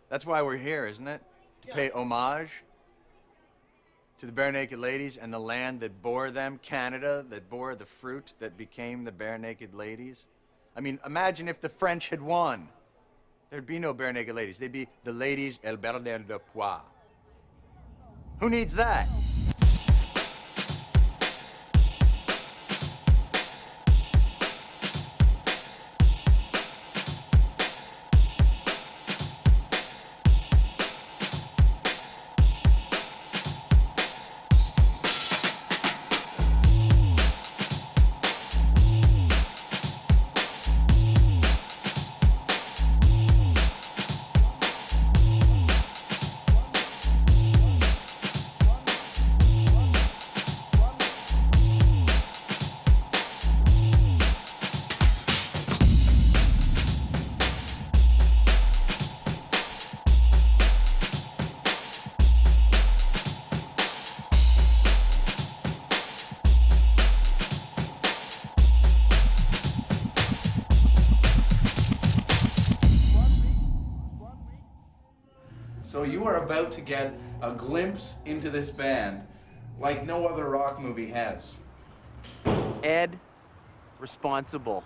That's why we're here, isn't it? To pay homage to the Barenaked Ladies and the land that bore them, Canada, that bore the fruit that became the Barenaked Ladies. I mean, imagine if the French had won. There'd be no Barenaked Ladies. They'd be the ladies El Bernard de Poix. Who needs that? So you are about to get a glimpse into this band like no other rock movie has. Ed, responsible.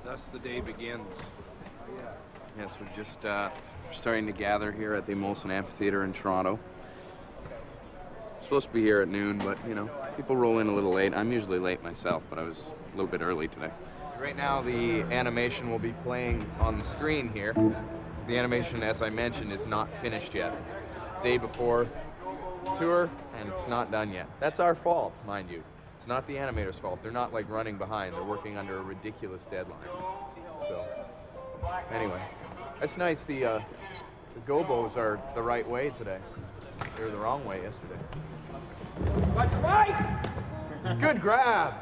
Thus the day begins. Yes, we're just starting to gather here at the Molson Amphitheater in Toronto. Supposed to be here at noon, but you know, people roll in a little late. I'm usually late myself, but I was a little bit early today. Right now, the animation will be playing on the screen here. The animation, as I mentioned, is not finished yet. It's the day before tour, and it's not done yet. That's our fault, mind you. It's not the animators' fault. They're not like running behind. They're working under a ridiculous deadline. So, anyway, that's nice. The gobos are the right way today. They were the wrong way yesterday. What's right? Good grab.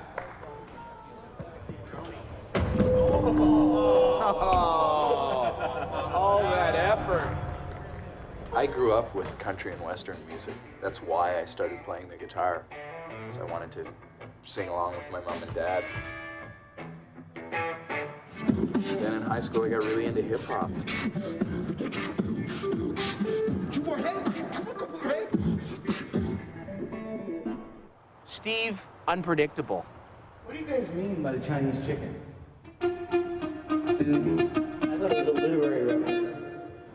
All that effort. I grew up with country and western music. That's why I started playing the guitar. So I wanted to sing along with my mom and dad. Then in high school, I got really into hip hop. Steve, unpredictable. What do you guys mean by the Chinese chicken? I thought it was a literary reference.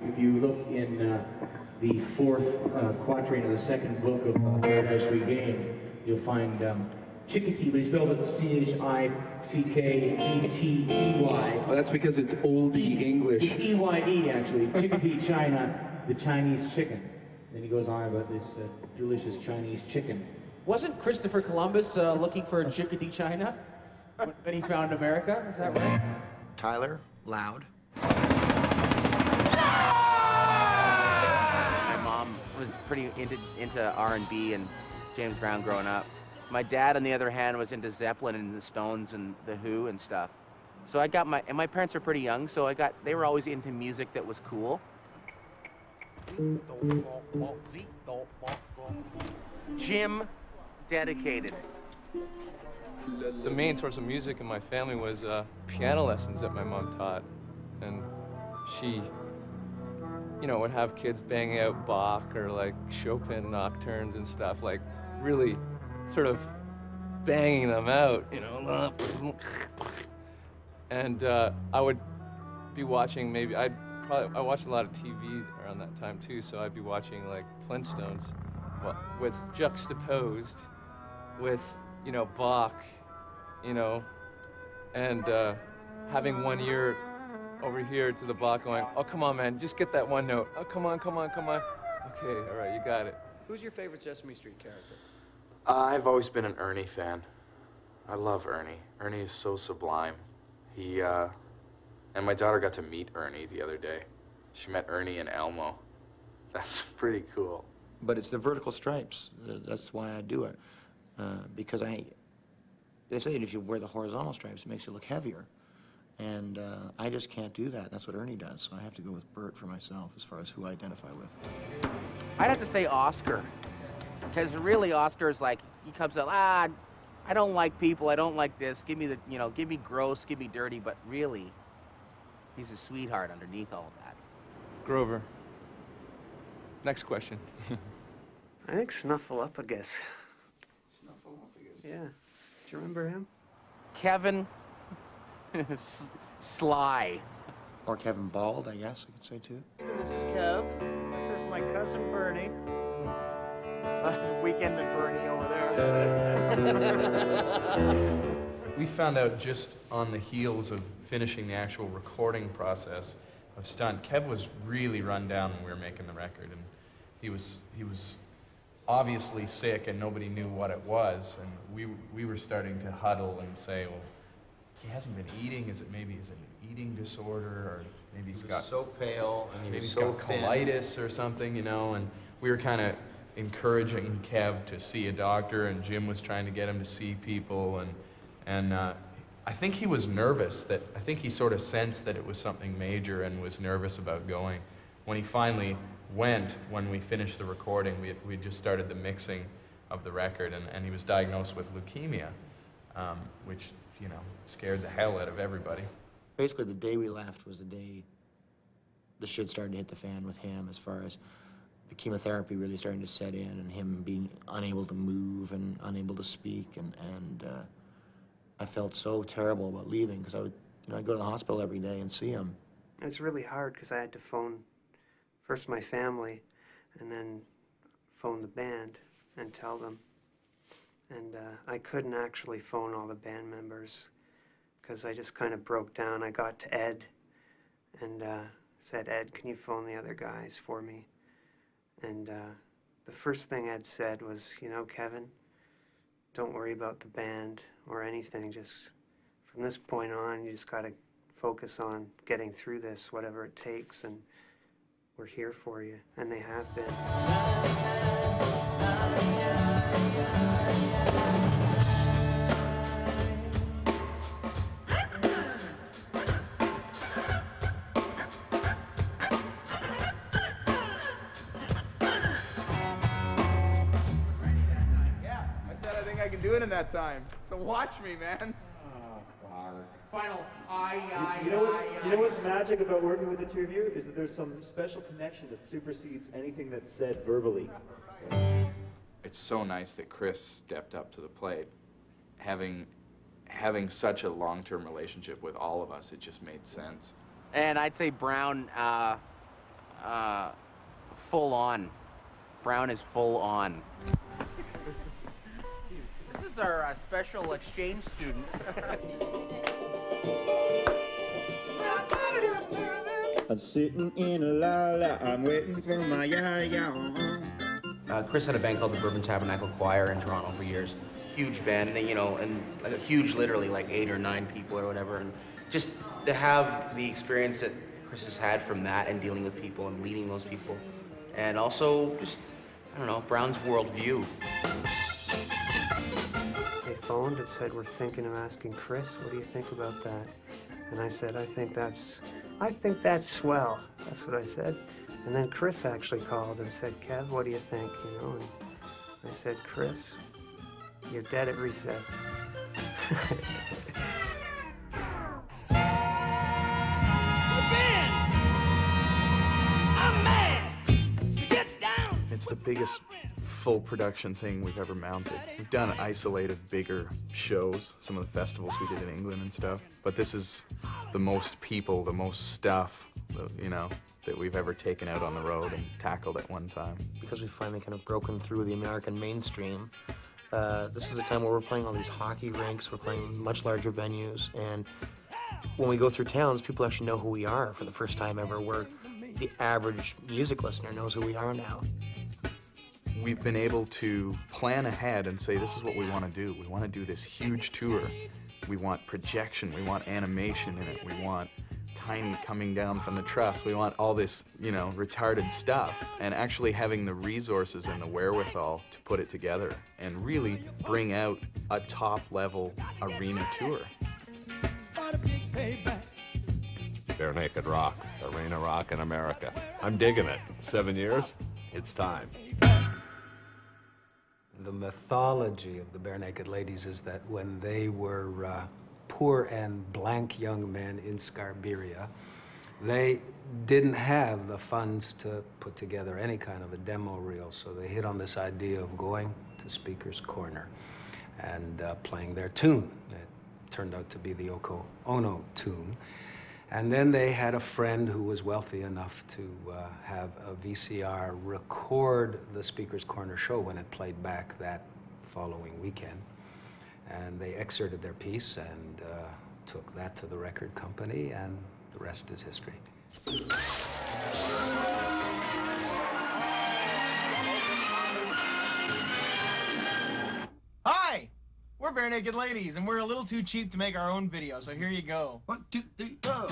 If you look in the fourth quatrain of the second book of Paradise Regained, you'll find Chickadee, but he spells it C-H-I-C-K-E-T-E-Y. Well, that's because it's oldie English. It's E-Y-E, actually. Chickadee, China, the Chinese chicken. Then he goes on about this delicious Chinese chicken. Wasn't Christopher Columbus looking for Chickadee, China when he found America? Is that right? Tyler, loud. My mom was pretty into R&B and James Brown growing up. My dad, on the other hand, was into Zeppelin and the Stones and the Who and stuff. So I got and my parents were pretty young, so they were always into music that was cool. Jim, dedicated. The main source of music in my family was piano lessons that my mom taught. And she, you know, would have kids banging out Bach or like Chopin nocturnes and stuff, like really sort of banging them out, you know. And I would be watching I watched a lot of TV around that time too, so I'd be watching like Flintstones with juxtaposed with, you know, Bach, you know, and having one ear over here to the Bach going, oh, come on, man, just get that one note. Oh, come on, come on, come on. Okay, all right, you got it. Who's your favorite Sesame Street character? I've always been an Ernie fan. I love Ernie. Ernie is so sublime. And my daughter got to meet Ernie the other day. She met Ernie and Elmo. That's pretty cool. But it's the vertical stripes. That's why I do it. Because they say that if you wear the horizontal stripes, it makes you look heavier. And I just can't do that. That's what Ernie does. So I have to go with Bert for myself as far as who I identify with. I'd have to say Oscar. Because really, Oscar is like, he comes out, I don't like people, I don't like this, give me the, you know, give me gross, give me dirty, but really, He's a sweetheart underneath all of that. Grover. Next question. I think Snuffleupagus. Snuffleupagus? Yeah. Do you remember him? Kevin Sly. Or Kevin Bald, I guess I could say too. This is Kev. This is my cousin Bernie. Weekend at Bernie over there. We found out just on the heels of finishing the actual recording process of Stunt, Kev was really run down when we were making the record, and he was obviously sick and nobody knew what it was, and we were starting to huddle and say, well, he hasn't been eating. Is it an eating disorder, or maybe he's got so pale and maybe he's he's so got thin. colitis or something, you know, and we were kind of encouraging Kev to see a doctor, and Jim was trying to get him to see people, and I think he was nervous. I think he sort of sensed that it was something major and was nervous about going. When he finally went, when we finished the recording, we just started the mixing of the record, and he was diagnosed with leukemia, which, you know, scared the hell out of everybody. Basically, the day we left was the day the shit started to hit the fan with him, as far as the chemotherapy really starting to set in, and him being unable to move and unable to speak, and I felt so terrible about leaving, because I'd go to the hospital every day and see him. It's really hard because I had to phone first my family and then phone the band and tell them. And I couldn't actually phone all the band members because I just kind of broke down. I got to Ed and said, Ed, can you phone the other guys for me? And the first thing Ed said was, you know, Kevin, don't worry about the band or anything. Just from this point on, you just got to focus on getting through this, whatever it takes, and we're here for you. And they have been. I can do it in that time. So watch me, man. Final. You know what's magic about working with the two of you is that there's some special connection that supersedes anything that's said verbally. It's so nice that Chris stepped up to the plate. Having such a long-term relationship with all of us, it just made sense. And I'd say Brown, full on. Brown is full on. This is our special exchange student. I'm sitting in a la-la, I'm waiting for my ya-ya. Chris had a band called the Bourbon Tabernacle Choir in Toronto for years. Huge band, and, you know, and like a huge, literally like 8 or 9 people or whatever. And just to have the experience that Chris has had from that and dealing with people and leading those people. And also just, I don't know, Brown's worldview. They phoned and said, we're thinking of asking Chris, what do you think about that? And I said, I think that's swell. That's what I said. And then Chris actually called and said, Kev, what do you think? You know, and I said, Chris, you're dead at recess. It's the biggest full production thing we've ever mounted. We've done isolated, bigger shows, some of the festivals we did in England and stuff, but this is the most people, the most stuff, you know, that we've ever taken out on the road and tackled at one time. Because we've finally kind of broken through the American mainstream, this is the time where we're playing all these hockey rinks, we're playing much larger venues, and when we go through towns, people actually know who we are for the first time ever, where the average music listener knows who we are now. We've been able to plan ahead and say, this is what we want to do. We want to do this huge tour. We want projection, we want animation in it, we want Tiny coming down from the truss, we want all this, you know, retarded stuff. And actually having the resources and the wherewithal to put it together and really bring out a top-level arena tour. Barenaked Rock, arena rock in America. I'm digging it. 7 years, it's time. The mythology of the Barenaked Ladies is that when they were poor and blank young men in Scarberia, They didn't have the funds to put together any kind of a demo reel, so they hit on this idea of going to Speaker's Corner and playing their tune. It turned out to be the Yoko Ono tune. And then they had a friend who was wealthy enough to have a VCR record the Speaker's Corner show when it played back that following weekend. And they excerpted their piece and took that to the record company, and the rest is history. Hi! We're Barenaked Ladies, and we're a little too cheap to make our own video, so here you go. 1, 2, 3, go!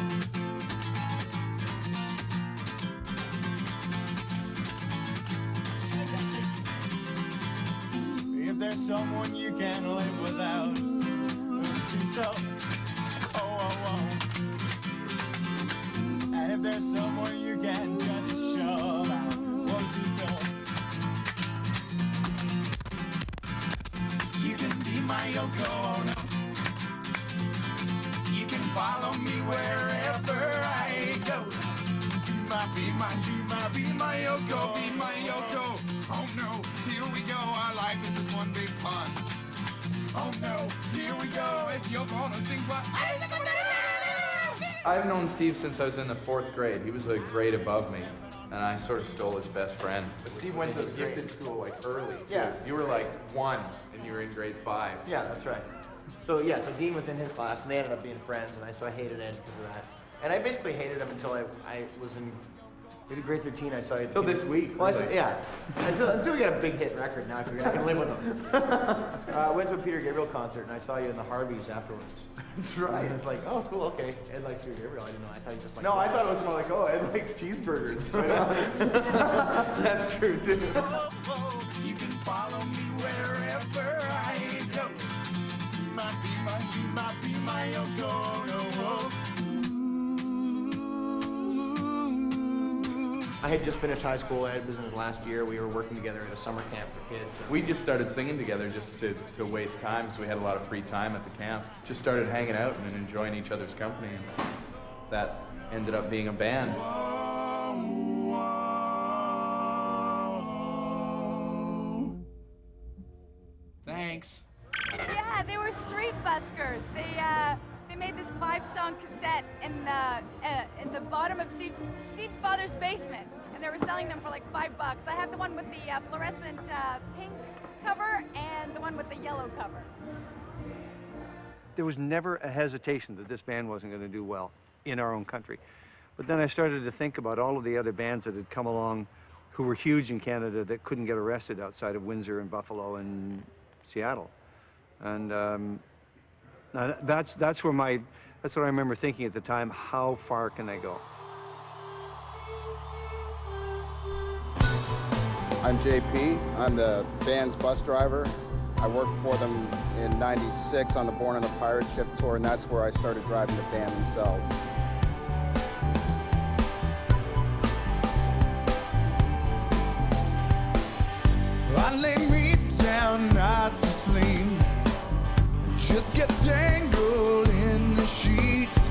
If there's someone you can't live without, so, oh. And if there's someone you can just shove out, won't you so? You can be my Yoko Ono. You can follow me wherever I go. Be my Yoko, be my Yoko. Oh no, here we go, our life is just one big pun. Oh no, here we go, it's Yoko Ono sings what? I've known Steve since I was in the 4th grade. He was a grade above me, and I sort of stole his best friend. But Steve went to gifted school like early. Yeah. You were like 1, and you were in grade 5. Yeah, that's right. So yeah, so Dean was in his class, and they ended up being friends, and so I hated Ed because of that. And I basically hated him until I was in maybe grade 13. I saw you. Until this week. Well, yeah. Until we got a big hit record. Now I figured I can live with him. I went to a Peter Gabriel concert, and I saw you in the Harveys afterwards. That's right. And I was like, oh, cool, okay. Ed likes Peter Gabriel. I didn't know. I thought you just liked. No, I thought it was more like, oh, Ed likes cheeseburgers. That's true too. You can follow me wherever I go. Be my Yoko Ono. I had just finished high school. Ed was in his last year. We were working together at a summer camp for kids. We just started singing together just to waste time because we had a lot of free time at the camp. Just started hanging out and enjoying each other's company. And that ended up being a band. Thanks. Yeah, they were street buskers. They made this 5-song cassette in the bottom of Steve's father's basement, and they were selling them for like $5. I have the one with the fluorescent pink cover and the one with the yellow cover. There was never a hesitation that this band wasn't going to do well in our own country. But then I started to think about all of the other bands that had come along who were huge in Canada that couldn't get arrested outside of Windsor and Buffalo and Seattle. And that's what I remember thinking at the time, how far can I go? I'm JP. I'm the band's bus driver. I worked for them in '96 on the Born on a Pirate Ship tour, and that's where I started driving the band themselves. I lay me down not to sleep, just get tangled in the sheets,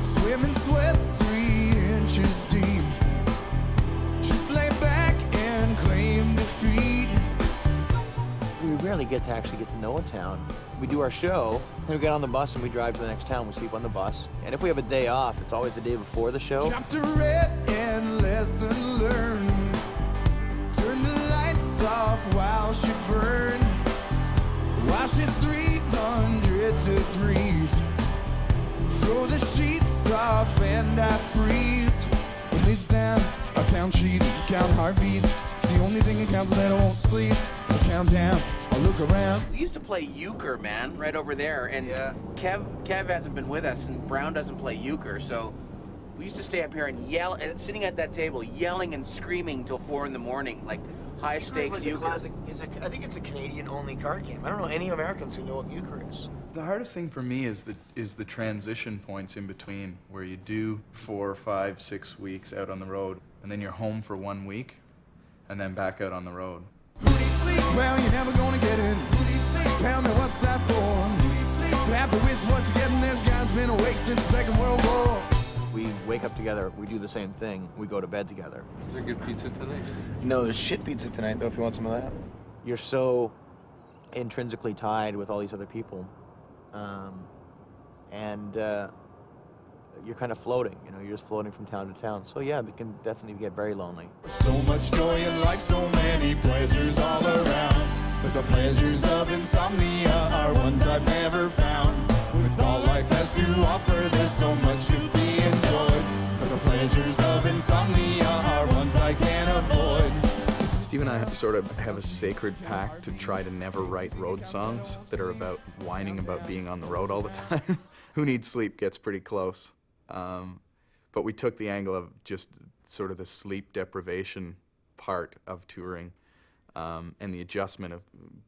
swim and sweat 3 inches deep, just lay back and claim defeat. We rarely get to actually get to know a town. We do our show, and we get on the bus and we drive to the next town. We sleep on the bus. And if we have a day off, it's always the day before the show. Chapter read and lesson learned. Turn the lights off while she burned. While she's 300 degrees. Throw the sheets off and I freeze. Lids down, I count sheep, count heartbeats. The only thing that counts is that I won't sleep. I count down, I look around. We used to play euchre, man, right over there. And Kev hasn't been with us, and Brown doesn't play euchre, so we used to stay up here and yell, and sitting at that table, yelling and screaming till 4 in the morning, like high stakes euchre. I think it's a Canadian-only card game. I don't know any Americans who know what euchre is. The hardest thing for me is the transition points in between, where you do 4, 5, 6 weeks out on the road, and then you're home for 1 week, and then back out on the road. Well, you're never gonna get it. Tell me what's that for? Happy with what you're getting. There's guys been awake since the Second World War. We wake up together, we do the same thing, we go to bed together. Is there good pizza tonight? No, there's shit pizza tonight, though, if you want some of that. You're so intrinsically tied with all these other people. You're kind of floating, you know, you're just floating from town to town. So yeah, it can definitely get very lonely. So much joy in life, so many pleasures all around. But the pleasures of insomnia are ones I've never found. With all life has to offer, there's so much to be enjoyed. But the pleasures of insomnia are ones I can't avoid. Steve and I sort of have a sacred pact to try to never write road songs that are about whining about being on the road all the time. Who Needs Sleep gets pretty close. But we took the angle of just sort of the sleep deprivation part of touring, and the adjustment of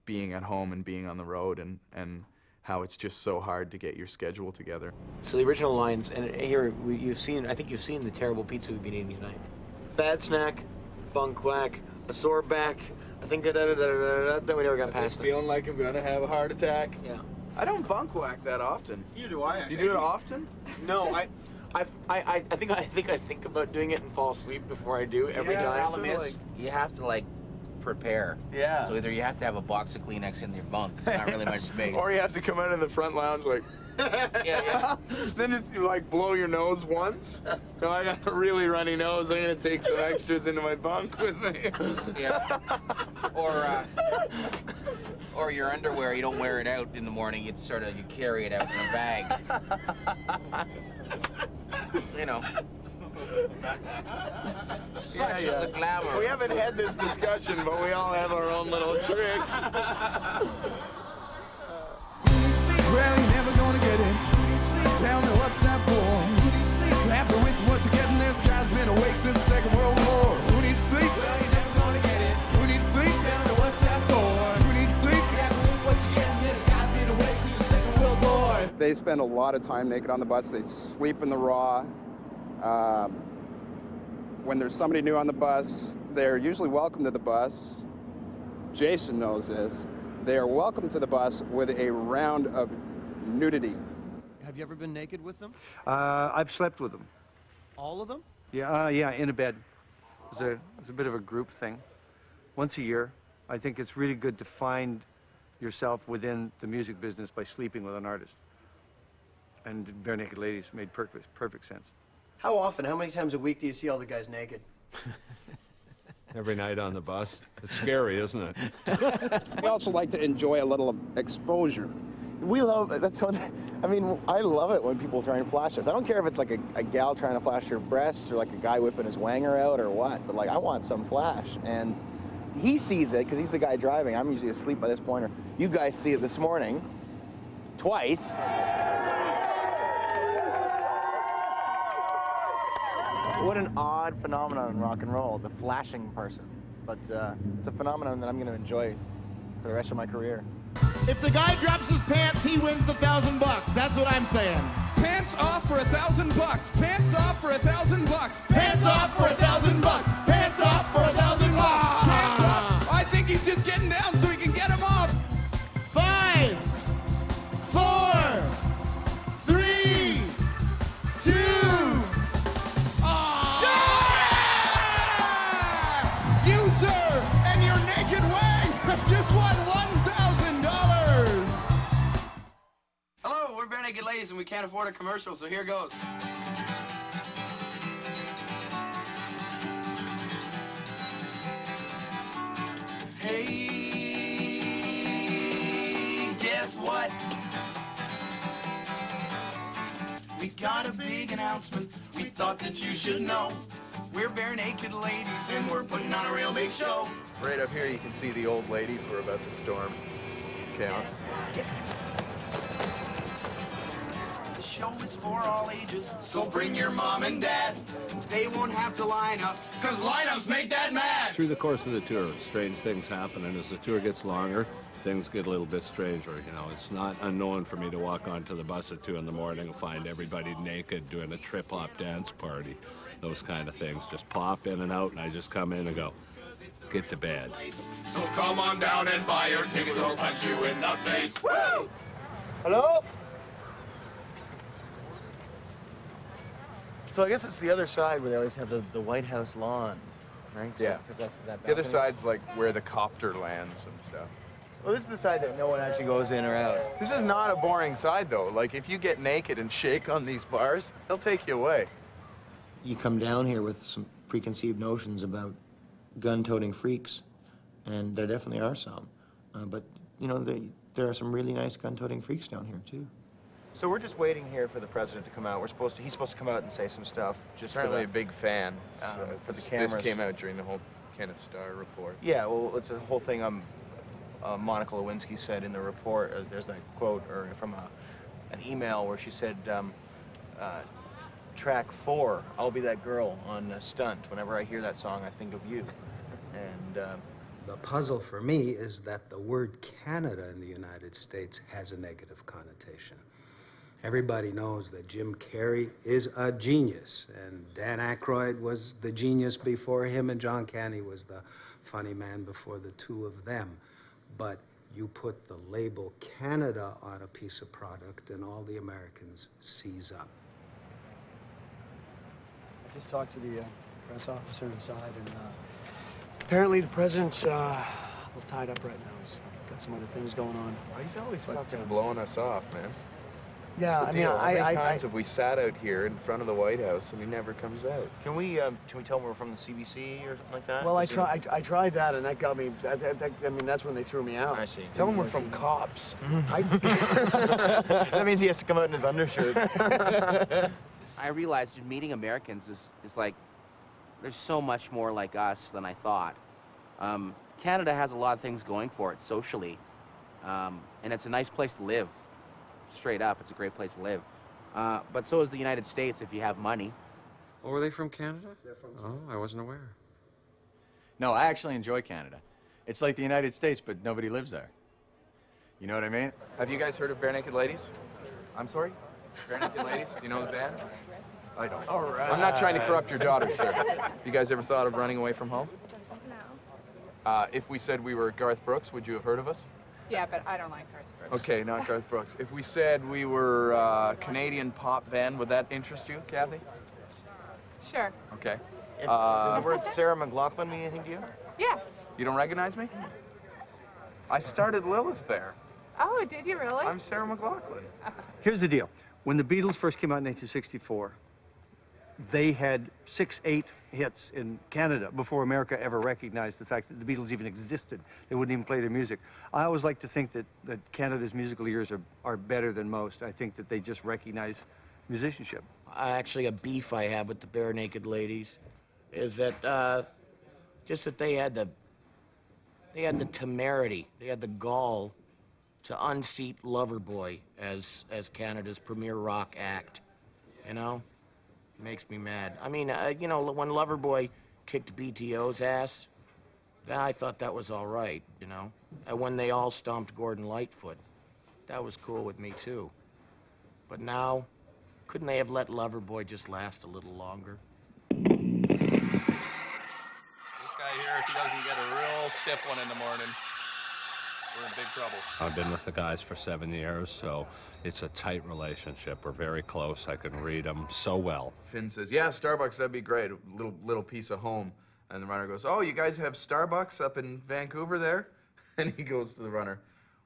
being at home and being on the road, and how it's just so hard to get your schedule together. So the original lines, and here I think you've seen the terrible pizza we've been eating tonight. Bad snack, bunk whack, a sore back, I think then we never got past it. Feeling like I'm gonna have a heart attack. Yeah. I don't bunk whack that often. Neither do I. You do it often? No, I think I think about doing it and fall asleep before I do every time. The problem is, you have to like prepare. Yeah. So either you have to have a box of Kleenex in your bunk, there's not really much space. Or you have to come out in the front lounge like, yeah. Then just like blow your nose once. So I got a really runny nose. I'm gonna take some extras into my bunk with me. Yeah. Or your underwear, you don't wear it out in the morning. It's sort of, you carry it out in a bag. You know. Such is the glamour. We haven't had this discussion, but we all have our own little tricks. Well, you're never gonna get it. Tell me what's that for? Happy with what you're getting. This guy's been awake since the Second World War. Who needs sleep? Well, you're never gonna get it. Who needs sleep? Tell me what's that for? Who needs sleep? Happy with what you're getting. This guy's been awake since the Second World War. They spend a lot of time naked on the bus. They sleep in the raw. When there's somebody new on the bus, they're usually welcome to the bus. Jason knows this. They are welcome to the bus with a round of nudity. Have you ever been naked with them? I've slept with them. All of them? Yeah, in a bed. It's a bit of a group thing. Once a year. I think it's really good to find yourself within the music business by sleeping with an artist. And Barenaked Ladies made perfect sense. How often? How many times a week do you see all the guys naked? Every night on the bus. It's scary, isn't it? We also like to enjoy a little exposure. We love, that's what, I mean, I love it when people try and flash us. I don't care if it's like a gal trying to flash her breasts or like a guy whipping his wanger out or what, but like I want some flash. And he sees it because he's the guy driving. I'm usually asleep by this point. Or you guys see it this morning, twice. What an odd phenomenon in rock and roll, the flashing person. But it's a phenomenon that I'm going to enjoy for the rest of my career. If the guy drops his pants, he wins the $1,000. That's what I'm saying. Pants off for $1,000. Pants off for $1,000. Pants off for $1,000. Pants off for $1,000. Pants off. I think he's just getting down so he can get him off. 5, 4, 3, 2. You, sir, and your naked wang have just won $1,000. Hello, we're Barenaked Ladies and we can't afford a commercial, so here goes. Hey, guess what? We got a big announcement we thought that you should know. We're Barenaked Ladies and we're putting on a real big show. Right up here you can see the old ladies we're about to storm. Okay, The show is for all ages, so bring your mom and dad. They won't have to line up, cause lineups make Dad mad. Through the course of the tour, strange things happen, and as the tour gets longer, things get a little bit stranger. You know, it's not unknown for me to walk onto the bus at 2 in the morning and find everybody naked doing a trip-hop dance party. Those kind of things just pop in and out, and I just come in and go, get to bed. So come on down and buy your tickets or punch you in the face. Woo! Hello? So I guess it's the other side where they always have the White House lawn, right? Yeah. So that The other balcony. side's like where the copter lands and stuff. Well, this is the side that no one actually goes in or out. This is not a boring side, though. Like, if you get naked and shake on these bars, they'll take you away. You come down here with some preconceived notions about gun-toting freaks, and there definitely are some. But, you know, there are some really nice gun-toting freaks down here, too. So we're just waiting here for the president to come out. He's supposed to come out and say some stuff. Just Apparently a big fan. for the This cameras. came out during the whole kind of Star report. Yeah, well, it's a whole thing Monica Lewinsky said in the report. There's that quote from an email where she said, track 4, I'll be that girl on Stunt. Whenever I hear that song, I think of you. And the puzzle for me is that the word Canada in the United States has a negative connotation. Everybody knows that Jim Carrey is a genius, and Dan Aykroyd was the genius before him, and John Candy was the funny man before the two of them. But you put the label Canada on a piece of product, and all the Americans seize up. I just talked to the press officer inside, and apparently the president's a little tied up right now. He's got some other things going on. He's always fucking blowing us off, man. Yeah, What's the deal? How many times have we sat out here in front of the White House and he never comes out? can we tell him we're from the CBC or something like that? Well, I Is there- tried that, and that got me. I mean, that's when they threw me out. I see. Tell him we're from cops. That means he has to come out in his undershirt. I realized meeting Americans is like, there's so much more like us than I thought. Canada has a lot of things going for it socially, and it's a nice place to live. Straight up, it's a great place to live. But so is the United States if you have money. Oh, were they from Canada? They're from Oh, I wasn't aware. No, I actually enjoy Canada. It's like the United States, but nobody lives there. You know what I mean? Have you guys heard of Barenaked Ladies? I'm sorry? Barenaked Ladies? Do you know the band? I don't. All right. I'm not trying to corrupt your daughter, sir. You guys ever thought of running away from home? No. If we said we were Garth Brooks, would you have heard of us? Yeah, but I don't like Garth Brooks. Okay, not Garth Brooks. If we said we were a Canadian pop band, would that interest you, Kathy? Sure. Okay. Did the word Sarah McLachlan mean anything to you? Yeah. You don't recognize me? I started Lilith there. Oh, did you really? I'm Sarah McLachlan. Here's the deal. When the Beatles first came out in 1964, they had 6-8 hits in Canada before America ever recognized the fact that the Beatles even existed. They wouldn't even play their music. I always like to think that Canada's musical ears are better than most. I think that they just recognize musicianship. Actually, a beef I have with the Barenaked Ladies is that just that they had the temerity, they had the gall to unseat Loverboy as Canada's premier rock act. You know, it makes me mad. I mean, you know, when Loverboy kicked BTO's ass, I thought that was all right. You know, and when they all stomped Gordon Lightfoot, that was cool with me too. But now, couldn't they have let Loverboy just last a little longer? This guy here, if he doesn't get a real stiff one in the morning, we're in big trouble. I've been with the guys for 7 years, so it's a tight relationship. We're very close. I can read them so well. Finn says, yeah, Starbucks, that'd be great. A little piece of home. And the runner goes, oh, you guys have Starbucks up in Vancouver there? And he goes to the runner,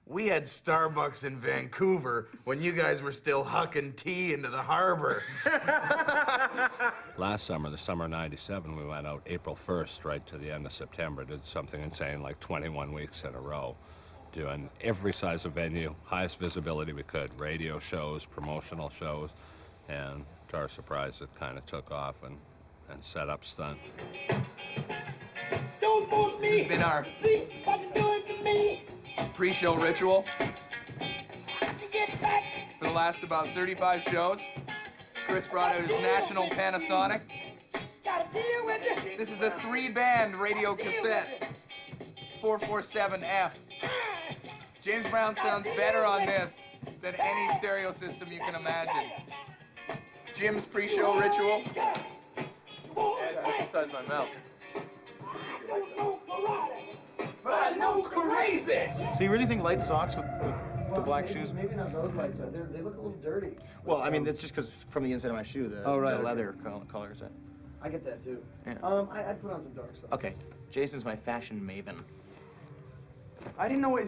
we had Starbucks in Vancouver when you guys were still hucking tea into the harbor. Last summer, the summer of '97, we went out April 1st right to the end of September, did something insane like 21 weeks in a row, doing every size of venue, highest visibility we could, radio shows, promotional shows, and to our surprise, it kind of took off and set up Stunt. This has been our pre-show ritual for the last about 35 shows. Chris brought out his National Panasonic. This is a 3-band radio cassette, 447F. James Brown sounds better on this than any stereo system you can imagine. Jim's pre-show ritual. Inside my mouth. But I know crazy. So you really think light socks the black shoes. Maybe not those lights. They look a little dirty. Well, I mean, that's just because from the inside of my shoe, the leather colors it. I get that too. Yeah. I'd put on some dark stuff. Okay, Jason's my fashion maven. I didn't know I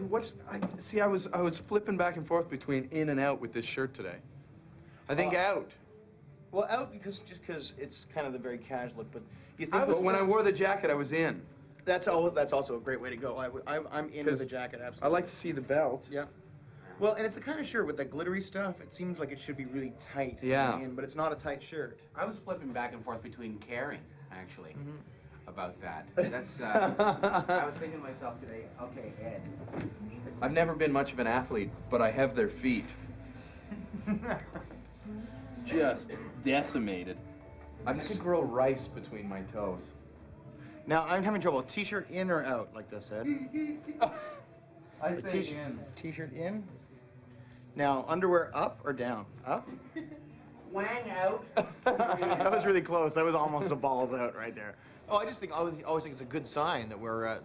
was flipping back and forth between in and out with this shirt today. I think out. Well, out because it's kind of the very casual look, but you think when I wore the jacket, I was in. That's also a great way to go. I'm in with the jacket, absolutely. I like to see the belt. Yeah. Well, and it's the kind of shirt with the glittery stuff. It seems like it should be really tight. Yeah. But it's not a tight shirt. I was flipping back and forth between caring, actually, about that. That's. I was thinking to myself today. Okay, Ed. I've never been much of an athlete, but I have their feet. Just decimated. I could grow rice between my toes. Now, I'm having trouble. T-shirt in or out like this, Ed? I say in. T-shirt in. Now, underwear up or down? Up? Wang out. That was really close. That was almost a balls out right there. Oh, I always think it's a good sign that we're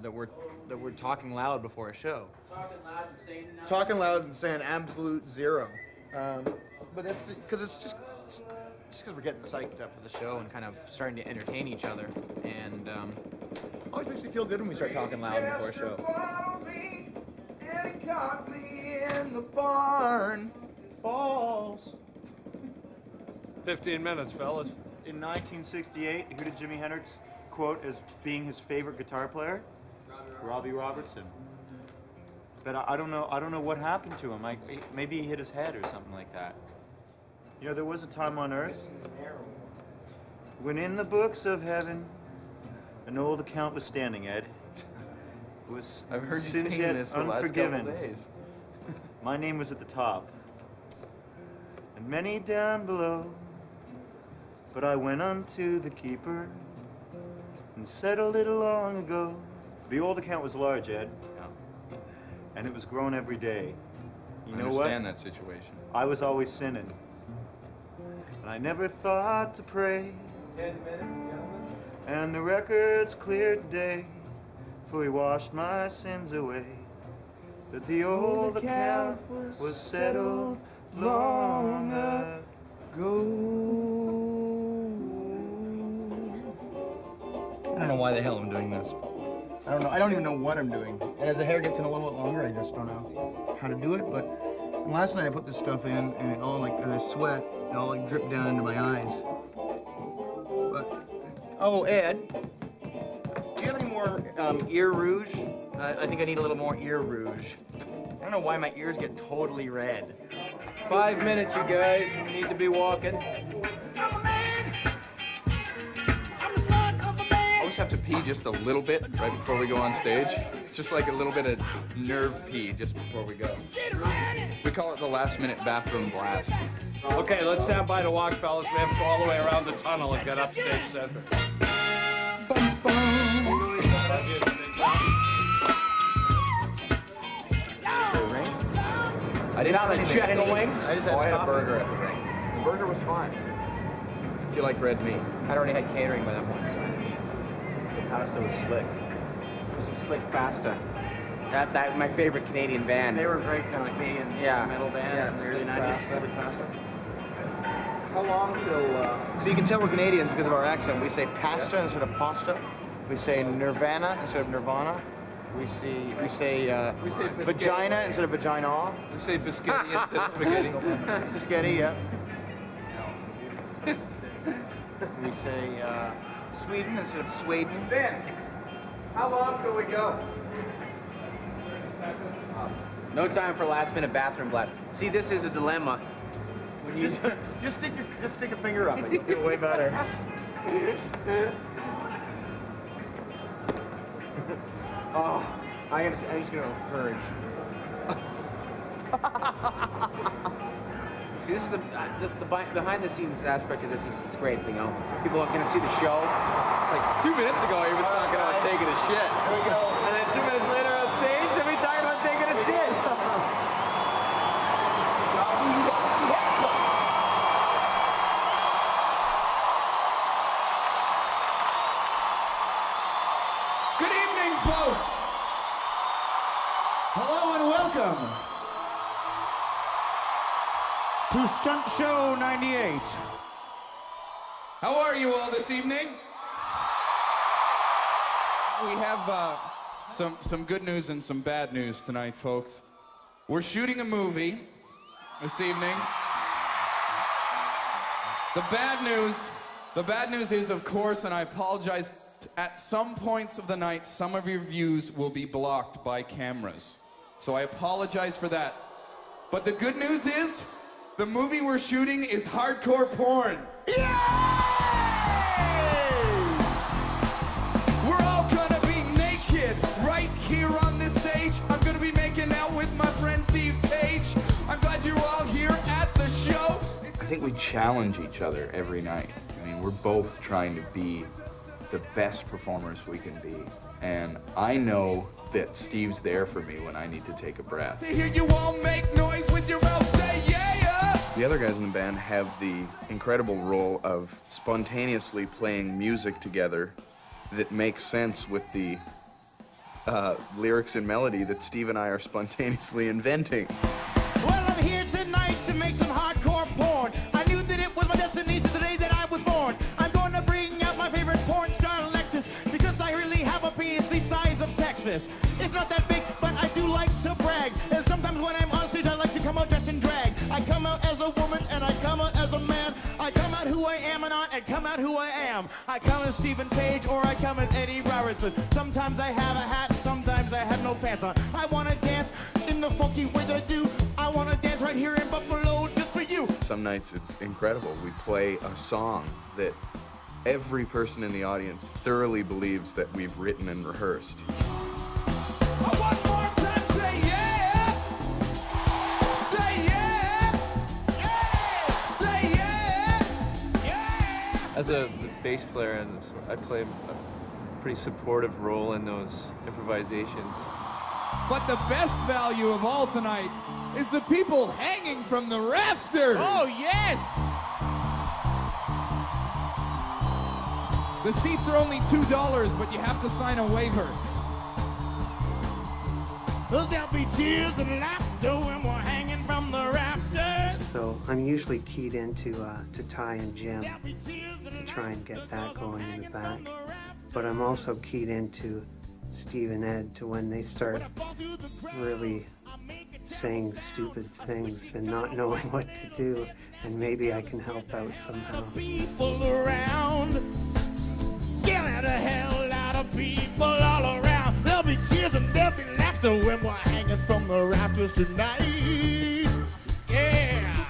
talking loud before a show. Talking loud and saying nothing. Talking loud and saying absolute zero. But that's because it's just because we're getting psyched up for the show and kind of starting to entertain each other, and always makes me feel good when we start talking loud before a show. And he caught me in the barn. Balls. 15 minutes, fellas. In 1968, who did Jimi Hendrix quote as being his favorite guitar player? Robbie Robertson. But I don't know what happened to him. Maybe he hit his head or something like that. You know, there was a time on Earth when in the books of heaven an old account was standing, Ed. Was I've heard you sins singing yet this the unforgiven. last couple days. My name was at the top, and many down below. But I went unto the keeper and settled it long ago. The old account was large, Ed, and it was grown every day. You know what? I understand that situation. I was always sinning, and I never thought to pray. 10 minutes, gentlemen. And the record's clear today, for he washed my sins away. That the old account was settled long ago. I don't know why the hell I'm doing this. I don't know. I don't even know what I'm doing. And as the hair gets in a little bit longer, I just don't know how to do it. But last night I put this stuff in, and it all as I sweat, it all dripped down into my eyes. But oh, Ed, do you have any more ear rouge? I think I need a little more ear rouge. I don't know why my ears get totally red. 5 minutes, you guys. We need to be walking. I always have to pee just a little bit right before we go on stage. It's just like a little bit of nerve pee just before we go. We call it the last-minute bathroom blast. Okay, let's stand by to walk, fellas. We have to go all the way around the tunnel and get upstage center. I didn't have anything. chicken wings. I just had I had a coffee. burger at the thing. The burger was fine. If you like red meat. I'd already had catering by that point, so the pasta was slick. It was some slick pasta. That my favorite Canadian band. They were great, kind of like Canadian metal band in the early 90s. Slick pasta. How long till? So you can tell we're Canadians because of our accent. We say pasta instead of pasta. We say nirvana instead of nirvana. We say vagina instead of vagina. We say biscotti instead of spaghetti. Biscotti, yeah. We say Sweden instead of Sweden. Ben, how long till we go? No time for last-minute bathroom blast. See, this is a dilemma. When you just stick a finger up, and you'll feel way better. Oh, I'm just gonna purge. See, this is the behind-the-scenes aspect of this is great. You know, people are gonna see the show. It's like 2 minutes ago he was talking about taking a shit. There we go. And then 2 minutes later on stage, then we talking about taking a shit. Good evening, folks. Hello and welcome to Stunt Show 98. How are you all this evening? We have some good news and some bad news tonight, folks. We're shooting a movie this evening. The bad news is, of course, and I apologize, at some points of the night, some of your views will be blocked by cameras. So I apologize for that. But the good news is, the movie we're shooting is hardcore porn. We're all gonna be naked right here on this stage. I'm gonna be making out with my friend Steve Page. I'm glad you're all here at the show. I think we challenge each other every night. I mean, we're both trying to be the best performers we can be. And I know that Steve's there for me when I need to take a breath. To hear you all make noise with your mouth, say yeah! The other guys in the band have the incredible role of spontaneously playing music together that makes sense with the lyrics and melody that Steve and I are spontaneously inventing. Well, I'm here tonight to make some hardcore porn. I knew that it was my destiny since the day that I was born. I'm going to bring out my favorite porn star, Alexis, because I really have a penis the size of Texas. It's not that big, but I do like to brag. And sometimes when I'm on stage, I like to come out dressed in drag. I come out as a woman and I come out as a man. I come out who I am and I come out who I am. I come as Stephen Page or I come as Eddie Robertson. Sometimes I have a hat, sometimes I have no pants on. I want to dance in the funky way that I do. I want to dance right here in Buffalo just for you. Some nights it's incredible. We play a song that every person in the audience thoroughly believes that we've written and rehearsed. One more time, say yeah! Say yeah! Yeah! Say yeah! Yeah! As a bass player, and I play a pretty supportive role in those improvisations. But the best value of all tonight is the people hanging from the rafters! Oh, yes! The seats are only $2, but you have to sign a waiver. There'll be tears and laughter when we're hanging from the rafters. So I'm usually keyed into to Ty and Jim to try and get that going in the back. But I'm also keyed into Steve and Ed to when they start really saying stupid things and not knowing what to do, and maybe I can help out somehow. People around, scaring the hell out of people all around. There'll be tears and there'll be laughter when we're hanging from the rafters tonight. Yeah,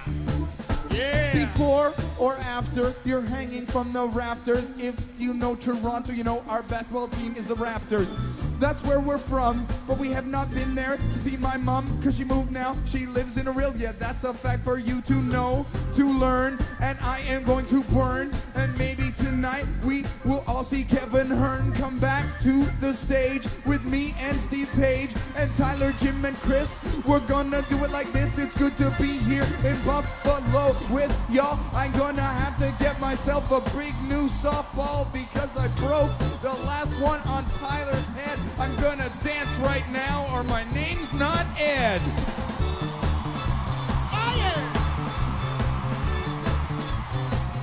yeah. Before or after you're hanging from the rafters, if you know Toronto, you know our basketball team is the Raptors. That's where we're from, but we have not been there to see my mom, cause she moved now. She lives in a real, yeah, that's a fact for you to know, to learn, and I am going to burn. And maybe tonight we will all see Kevin Hearn come back to the stage with me and Steve Page and Tyler, Jim, and Chris. We're gonna do it like this. It's good to be here in Buffalo with y'all. I'm gonna have to get myself a big new softball because I broke the last one on Tyler's head. I'm gonna dance right now or my name's not Ed.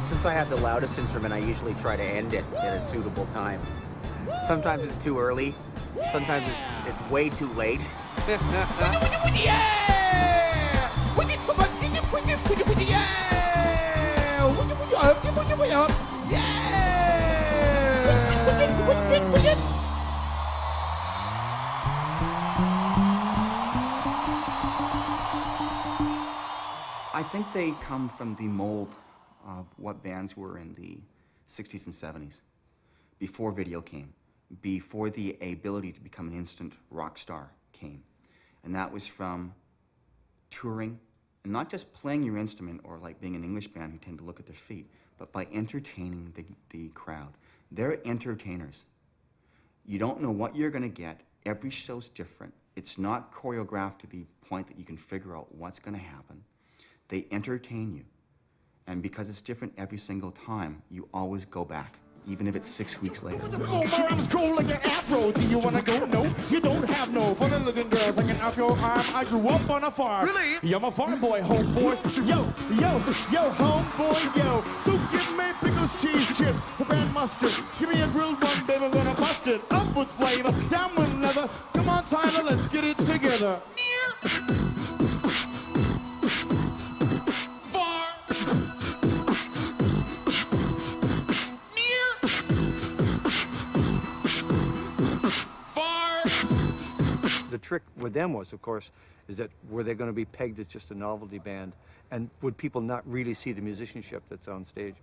Since I have the loudest instrument, I usually try to end it at a suitable time. Sometimes it's too early, sometimes it's way too late. I think they come from the mold of what bands were in the 60s and 70s, before video came, before the ability to become an instant rock star came. And that was from touring, and not just playing your instrument or like being an English band who tend to look at their feet, but by entertaining the crowd. They're entertainers. You don't know what you're gonna get. Every show's different. It's not choreographed to the point that you can figure out what's gonna happen. They entertain you. And because it's different every single time, you always go back. even if it's 6 weeks later. Oh, my arm's cold like an afro. Do you wanna go? No, you don't have no. For the looking girls hanging off your arm, I grew up on a farm. Really? Yeah, I'm a farm boy, homeboy. Yo, homeboy, yo. So give me pickles, cheese, chips, and mustard. Give me a grilled one, baby, I'm gonna bust it. Up with flavor, down with leather. Come on, Tyler, let's get it together. The trick with them was, of course, is that were they going to be pegged as just a novelty band, and would people not really see the musicianship that's on stage?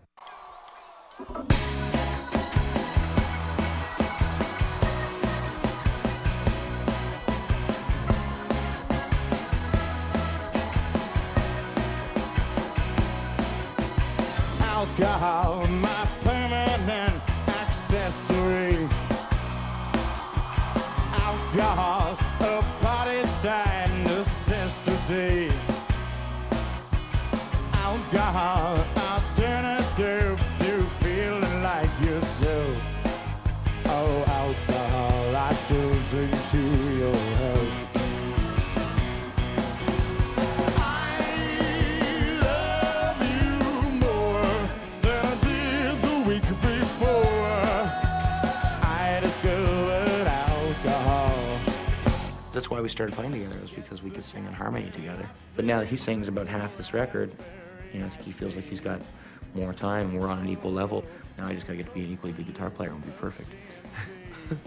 Alcohol, my permanent accessory. Alcohol, a party time necessity. Alcohol, alternative to feeling like yourself. Oh, alcohol, I still drink to your health. That's why we started playing together, was because we could sing in harmony together. But now that he sings about half this record, you know, I think he feels like he's got more time, we're on an equal level. Now I just gotta get to be an equally good guitar player and be perfect.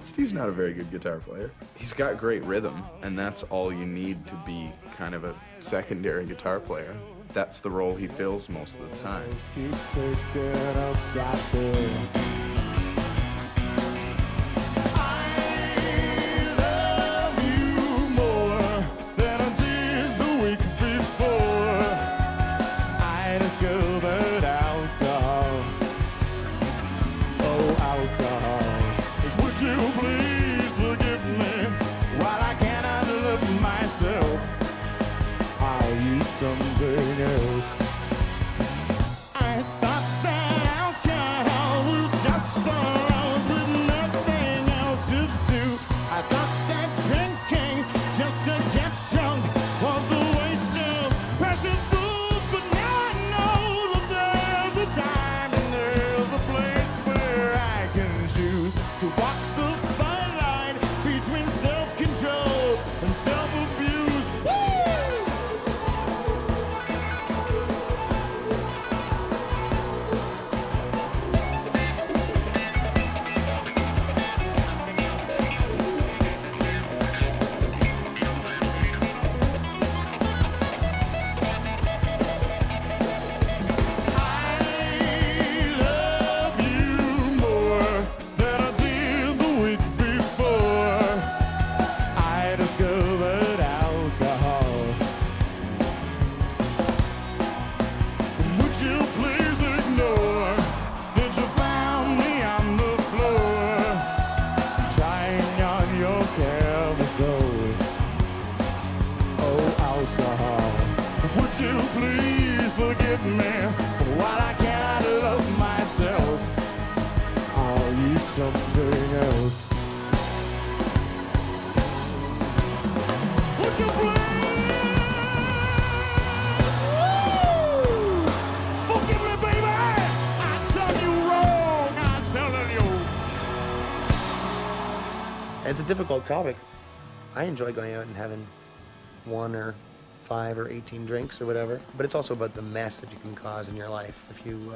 Steve's not a very good guitar player. He's got great rhythm, and that's all you need to be kind of a secondary guitar player. That's the role he fills most of the time. Something else. I thought that alcohol was just for us with nothing else to do. I thought that drinking just to get drunk was a waste of precious booze. But now I know that there's a time and there's a place where I can choose to walk the fine line between self-control and self-abuse. Please forgive me for while I cannot love myself. Are you something else? Would you please? Woo! Forgive me, baby. I'm telling you wrong. I'm telling you. It's a difficult topic. I enjoy going out and having 1 or 5 or 18 drinks or whatever, but it's also about the mess that you can cause in your life if you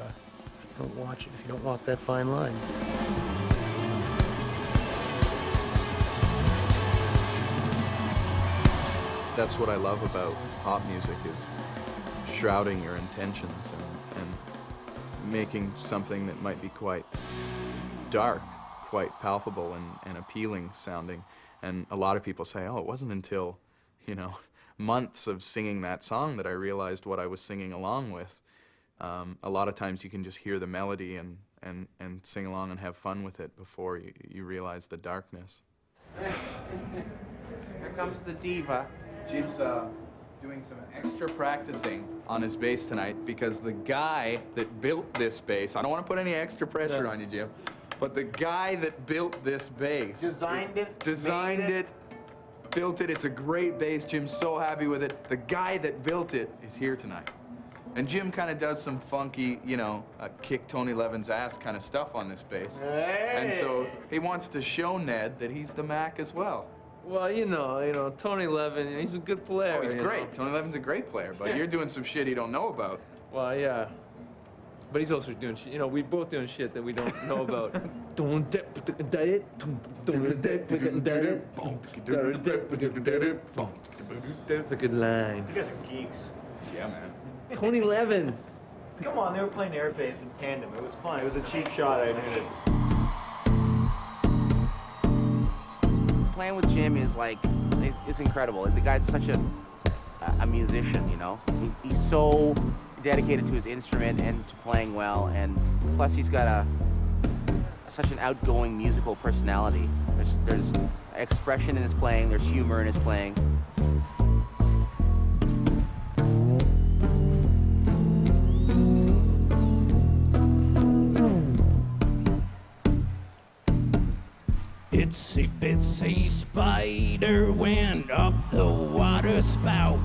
don't watch it, if you don't walk that fine line. That's what I love about pop music, is shrouding your intentions and making something that might be quite dark, quite palpable and appealing sounding. And a lot of people say, oh, it wasn't until, you know, months of singing that song that I realized what I was singing along with. A lot of times you can just hear the melody and sing along and have fun with it before you realize the darkness. Here comes the diva. Jim's doing some extra practicing on his bass tonight because the guy that built this bass, I don't want to put any extra pressure on you, Jim, but the guy that built this bass designed it, built it. It's a great bass. Jim's so happy with it. The guy that built it is here tonight. And Jim kind of does some funky, you know, kick Tony Levin's ass kind of stuff on this bass. Hey. And so he wants to show Ned that he's the Mac as well. Well, you know, Tony Levin, he's a good player. Oh, he's you great. know? Tony Levin's a great player, but you're doing some shit he don't know about. Well, yeah. But he's also doing shit. You know, we're both doing shit that we don't know about. That's a good line. You guys are geeks. Yeah, man. Tony Levin. Come on, they were playing air bass in tandem. It was fun. It was a cheap shot. I admit it. Playing with Jim is like, it's incredible. The guy's such a musician, you know? He's so dedicated to his instrument and to playing well, and plus he's got such an outgoing musical personality. There's expression in his playing, there's humor in his playing. Itsy bitsy spider went up the water spout.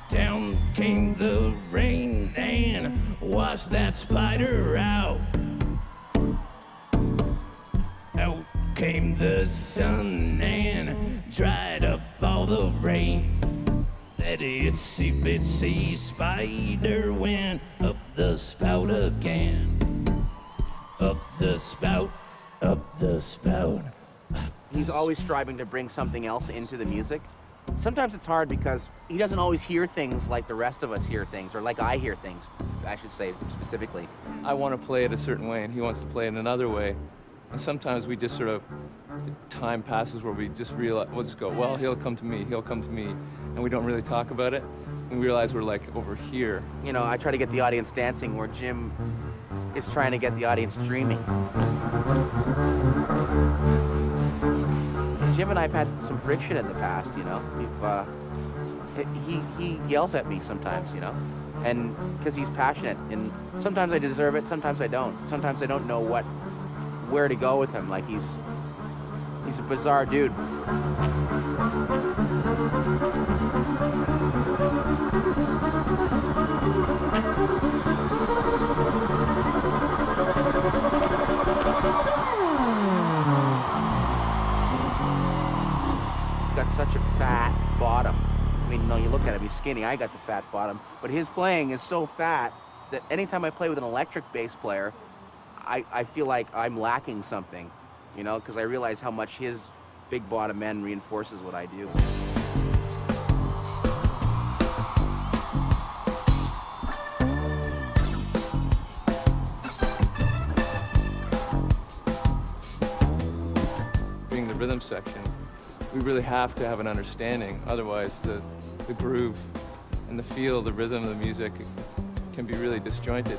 Down came the rain and washed that spider out. Out came the sun and dried up all the rain. That itsy bitsy spider went up the spout again. Up the spout, up the spout. He's always striving to bring something else into the music. Sometimes it's hard because he doesn't always hear things like the rest of us hear things, or like I hear things, I should say specifically. I want to play it a certain way, and he wants to play it another way. And sometimes we just sort of, time passes where we just realize, we'll just go, well, he'll come to me, and we don't really talk about it. And we realize we're like over here. You know, I try to get the audience dancing where Jim is trying to get the audience dreaming. Jim and I have had some friction in the past, you know. He yells at me sometimes, you know, and because he's passionate, and sometimes I deserve it, sometimes I don't. Sometimes I don't know where to go with him. Like he's a bizarre dude. Got such a fat bottom. I mean, no, you look at him, he's skinny. I got the fat bottom. But his playing is so fat that anytime I play with an electric bass player, I feel like I'm lacking something, you know, because I realize how much his big bottom end reinforces what I do. Being the rhythm section, we really have to have an understanding, otherwise the groove and the feel, the rhythm of the music can be really disjointed.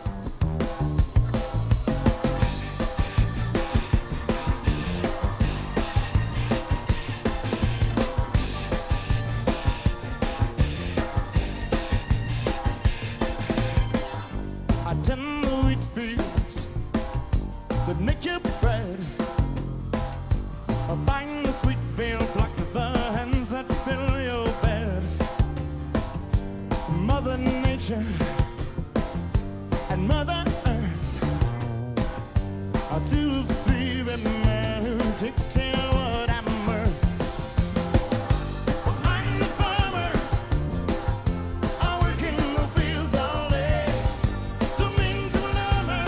I tend the wheat fields that make you bread. I bind the sweet veil, block the hands that fill your bed. Mother Nature and Mother Earth are two thieving men who dictate what I'm worth. Well, I'm the farmer, I work in the fields all day. Don't mean to number,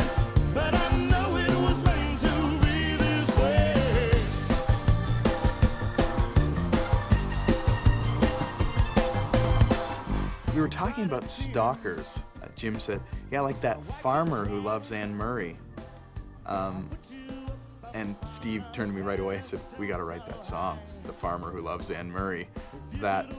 but I know it was meant to be this way. We were talking about stalkers. Jim said, yeah, like that farmer who loves Anne Murray. And Steve turned to me right away and said, we gotta write that song, The Farmer Who Loves Anne Murray. That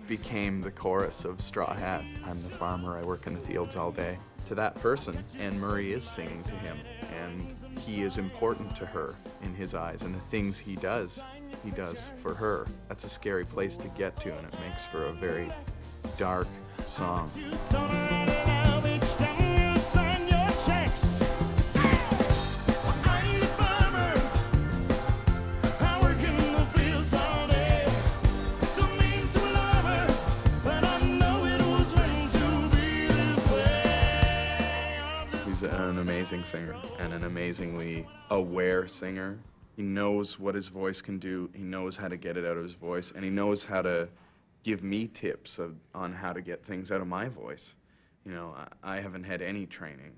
became the chorus of Straw Hat. I'm the farmer, I work in the fields all day. To that person, Anne Murray is singing to him, and he is important to her in his eyes, and the things he does he does for her. That's a scary place to get to, and it makes for a very dark song. He's an amazing singer and an amazingly aware singer. He knows what his voice can do, he knows how to get it out of his voice, and he knows how to give me tips on how to get things out of my voice. You know, I haven't had any training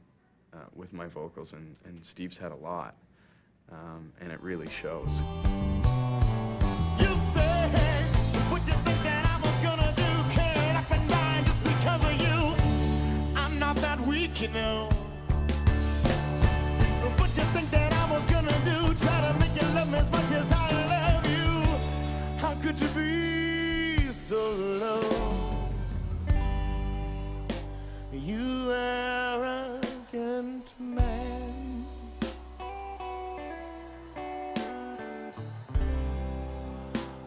with my vocals, and Steve's had a lot, and it really shows. You say, what you think that I was gonna do? Carried up and down just because of you. I'm not that weak, you know. What you think that I was gonna do? Try to make you love me as much as I love you. How could you be so low? You arrogant man.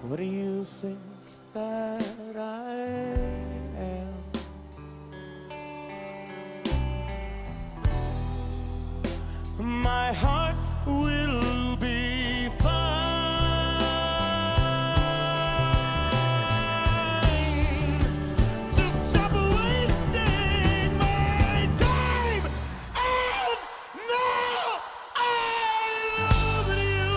What do you think that I am? My heart will be fine. Just stop wasting my time. And now I know that you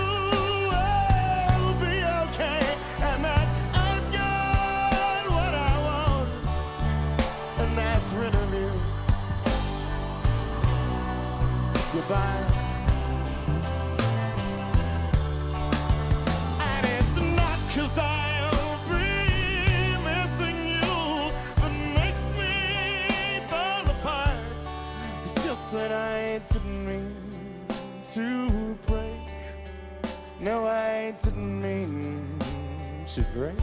will be okay, and that I've got what I want, and that's rid of you. Goodbye. And it's not 'cause I'll be missing you that makes me fall apart. It's just that I didn't mean to break. No, I didn't mean to break.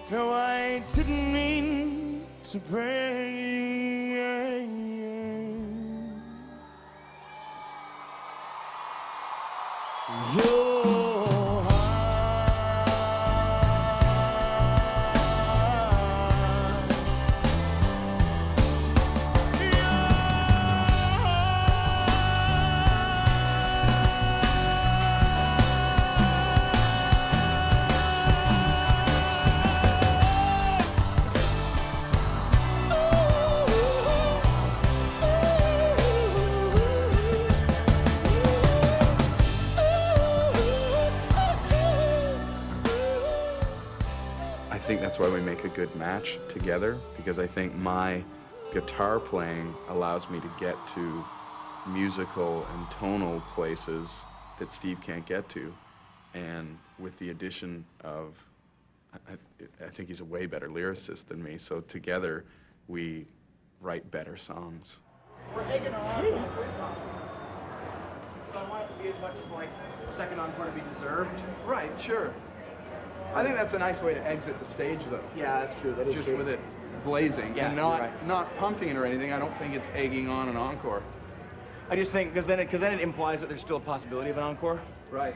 No, I didn't mean to break. Your I think that's why we make a good match together, because I think my guitar playing allows me to get to musical and tonal places that Steve can't get to. And with the addition of, I think he's a way better lyricist than me, so together we write better songs. We're egging on. So I want it to be as much as like the second encore to be deserved. Right, sure. I think that's a nice way to exit the stage, though. Yeah, that's true. That is just true. with it blazing, Yeah, and not pumping it or anything. I don't think it's egging on an encore. I just think because then it implies that there's still a possibility of an encore. Right.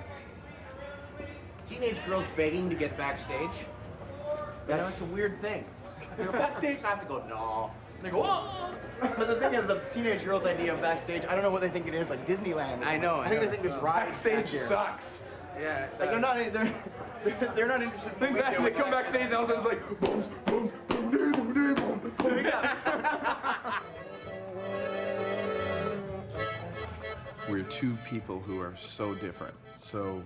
Teenage girls begging to get backstage. You know, it's a weird thing. They go backstage and I have to go, no. And they go, oh! But the thing is, the teenage girls' idea of backstage, I don't know what they think it is, like Disneyland. Or I know. I think they think there's rides Backstage back here. sucks. Yeah. Like they're not interested in what we do. They come backstage and all of a sudden it's like, boom, boom, boom, boom, boom, boom, boom. We're two people who are so different, so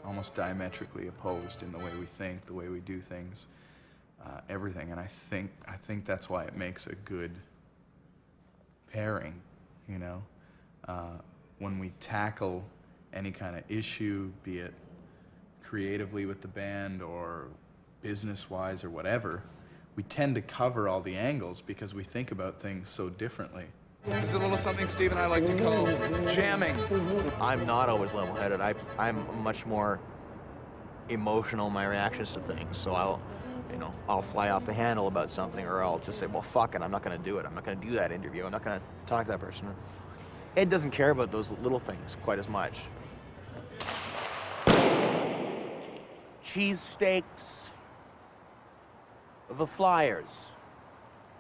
almost diametrically opposed in the way we think, the way we do things, everything. And I think that's why it makes a good pairing, you know? When we tackle any kind of issue, be it creatively with the band or business-wise or whatever, we tend to cover all the angles because we think about things so differently. This is a little something Steve and I like to call jamming. I'm not always level-headed. I'm much more emotional in my reactions to things. So I'll fly off the handle about something, or I'll just say, well, fuck it, I'm not gonna do it. I'm not gonna do that interview. I'm not gonna talk to that person. Ed doesn't care about those little things quite as much. cheesesteaks, the Flyers,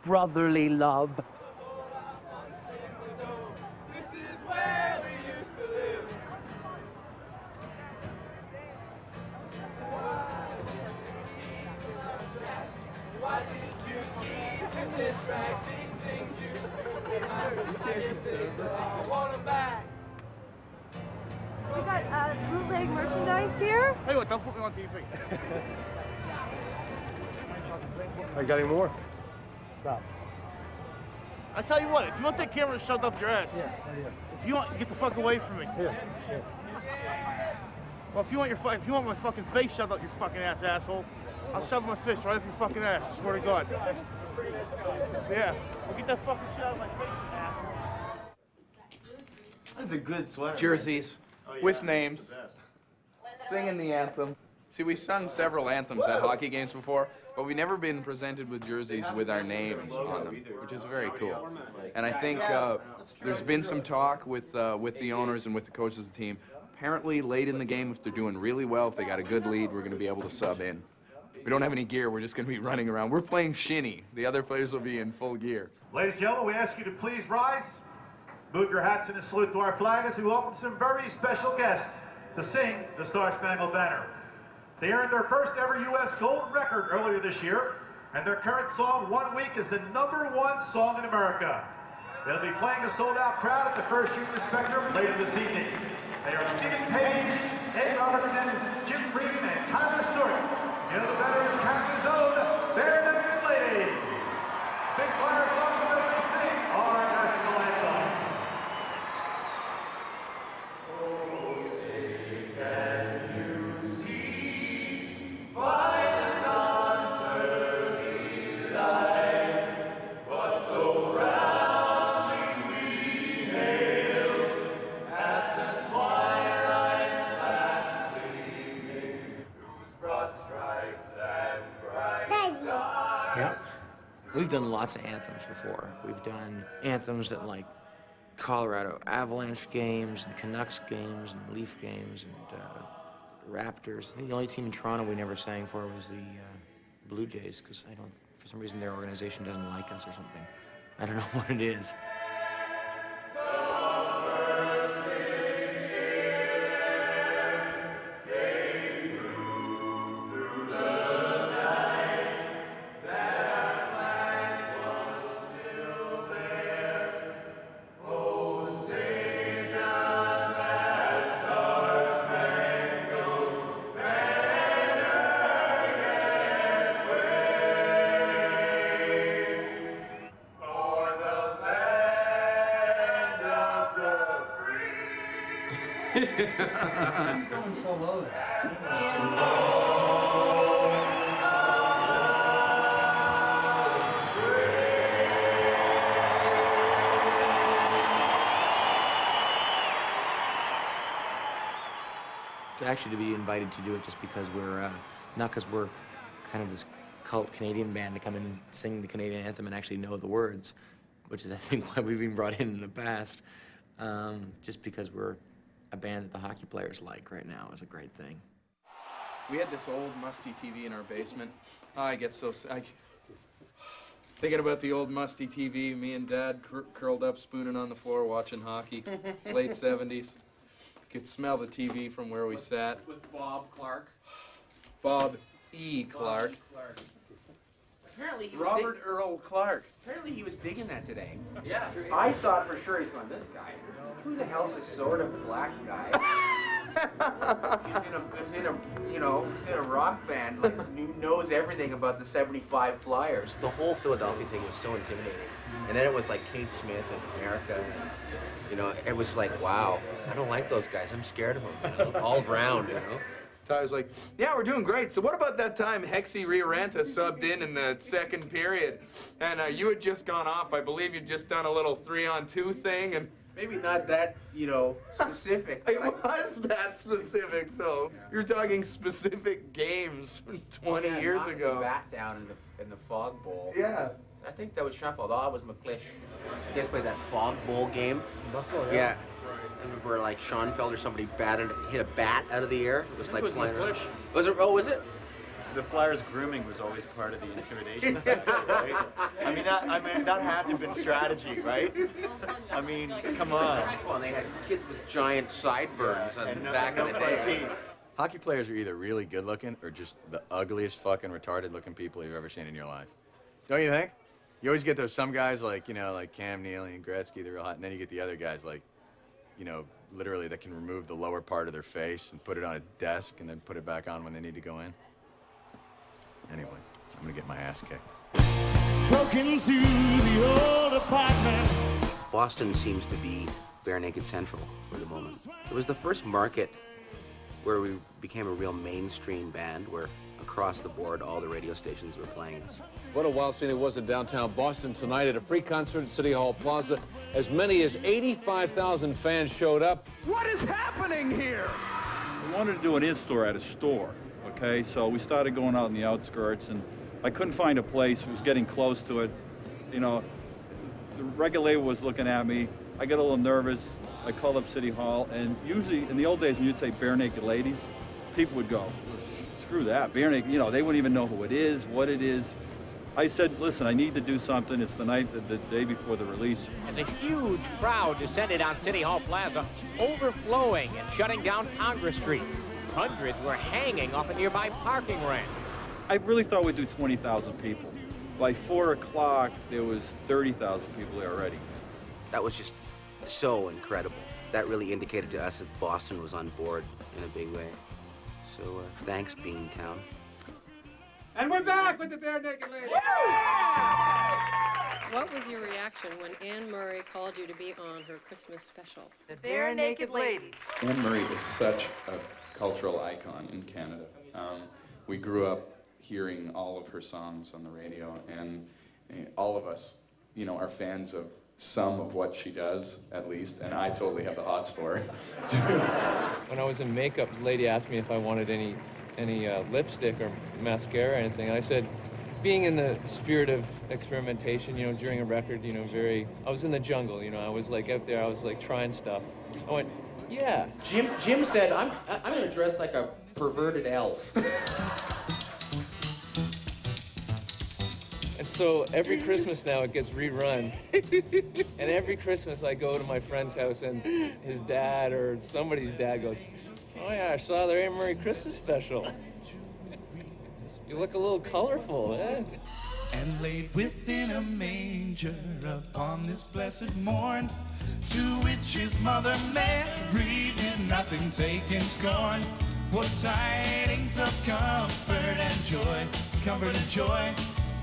brotherly love. We got bootleg merchandise here. Hey, what? Don't put me on TV. I got any more? Stop. I tell you what, if you want that camera shoved up your ass, if you want, get the fuck away from me. Here. Well, if you want my fucking face shoved up your fucking ass, asshole, I'll shove my fist right up your fucking ass. Swear to God. Yeah. Well, get that fucking shit out of my face, asshole. That's a good sweater. Jerseys with names, singing the anthem. See, we've sung several anthems at hockey games before, but we've never been presented with jerseys with our names on them, which is very cool. And I think there's been some talk with the owners and with the coaches of the team. Apparently, late in the game, if they're doing really well, if they got a good lead, we're going to be able to sub in. We don't have any gear. We're just going to be running around. We're playing shinny. The other players will be in full gear. Ladies and gentlemen, we ask you to please rise, move your hats in a salute to our flag as we welcome some very special guests to sing the Star-Spangled Banner. They earned their first ever U.S. gold record earlier this year, and their current song, 1 Week, is the #1 song in America. They'll be playing a sold-out crowd at the First Union Spectrum later this evening. They are Stephen Page, Ed Robertson, Jim Freeman, and Tyler Stewart. You know the veterans Canada's own Barenaked Ladies. Big Flyers welcome as they sing our national anthem. Oh, say can you see by the dawn's early light what so roundly we hailed at the twilight's last gleaming, whose broad stripes and bright stars. Yeah. We've done lots of anthems before. We've done anthems at like Colorado Avalanche games and Canucks games and Leaf games and Raptors. I think the only team in Toronto we never sang for was the Blue Jays, because for some reason their organization doesn't like us or something. I don't know what it is. Going so low there. Actually, to be invited to do it just because we're, not because we're kind of this cult Canadian band to come and sing the Canadian anthem and actually know the words, which is, I think, why we've been brought in the past. Just because we're a band that the hockey players like right now is a great thing. We had this old musty TV in our basement. Oh, I get so sick. Thinking about the old musty TV, me and Dad curled up, spooning on the floor, watching hockey, late 70s. Could smell the TV from where we sat. With Bob Clark. Bob E. Clark. Apparently he was Robert Earl Clark. Apparently he was digging that today. Yeah. I thought for sure he's going, this guy. Who the hell's this sort of black guy? he's in a rock band, like, knows everything about the 75 Flyers. The whole Philadelphia thing was so intimidating. And then it was like Kate Smith in America. You know, it was like, wow, I don't like those guys. I'm scared of them, you know, all round, you know. Tyler's like, yeah, we're doing great. So what about that time Hexy Rioranta subbed in the second period? And you had just gone off. I believe you'd just done a little 3-on-2 thing. And maybe not that, specific. It was that specific, though. You're talking specific games 20 years ago. Back down in the Fog Bowl. Yeah. I think that was shuffled. Oh, it was McClish. You guys played that Fog Bowl game? Buffalo, Yeah. where like Schoenfeld or somebody hit a bat out of the air. It was like flying around. McClish. Was it? Oh, was it? The Flyers' grooming was always part of the intimidation factor, right? I mean, that had to have been strategy, right? I mean, come on. Well, they had kids with giant sideburns back in the day. Hockey players are either really good looking or just the ugliest fucking retarded looking people you've ever seen in your life. Don't you think? You always get those some guys like, you know, like Cam Neely and Gretzky, they're real hot, and then you get the other guys like, you know, literally that can remove the lower part of their face and put it on a desk and then put it back on when they need to go in. Anyway, I'm gonna get my ass kicked. Broke into the old apartment. Boston seems to be Barenaked Central for the moment. It was the first market where we became a real mainstream band, where across the board all the radio stations were playing us. What a wild scene it was in downtown Boston tonight at a free concert at City Hall Plaza. As many as 85,000 fans showed up. What is happening here? We wanted to do an in-store at a store, okay? So we started going out in the outskirts, and I couldn't find a place. I was getting close to it. You know, the record label was looking at me. I got a little nervous. I called up City Hall, and usually in the old days when you'd say Barenaked Ladies, people would go, screw that, Barenaked, you know, they wouldn't even know who it is, what it is. I said, listen, I need to do something. It's the night, the day before the release. As a huge crowd descended on City Hall Plaza, overflowing and shutting down Congress Street. Hundreds were hanging off a nearby parking ramp. I really thought we'd do 20,000 people. By 4 o'clock, there was 30,000 people there already. That was just so incredible. That really indicated to us that Boston was on board in a big way. So thanks, Beantown. And we're back with the Barenaked Ladies. What was your reaction when Anne Murray called you to be on her Christmas special? The Barenaked Ladies. Anne Murray is such a cultural icon in Canada. We grew up hearing all of her songs on the radio, and all of us, you know, are fans of some of what she does, at least, and I totally have the hots for her. When I was in makeup, the lady asked me if I wanted any lipstick or mascara or anything. And I said, being in the spirit of experimentation, you know, during a record, you know, I was in the jungle, you know, I was like out there, I was like trying stuff. I went, yeah. Jim said, I'm gonna dress like a perverted elf. And so every Christmas now it gets rerun. And every Christmas I go to my friend's house and his dad or somebody's dad goes, oh yeah, I saw their Anne Murray Christmas special. You look a little colorful, eh? And laid within a manger upon this blessed morn, to which his mother Mary did nothing take in scorn. What tidings of comfort and joy, comfort and joy.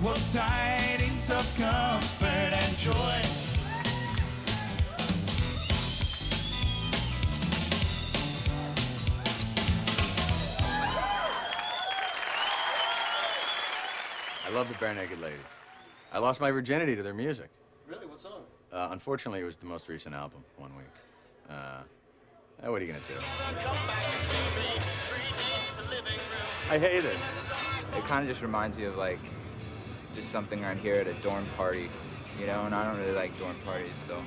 What tidings of comfort and joy. I love the Barenaked Ladies. I lost my virginity to their music. Really? What song? Unfortunately, it was the most recent album, 1 week. What are you gonna do? I hate it. It kind of just reminds me of like just something around here at a dorm party, you know, and I don't really like dorm parties, so.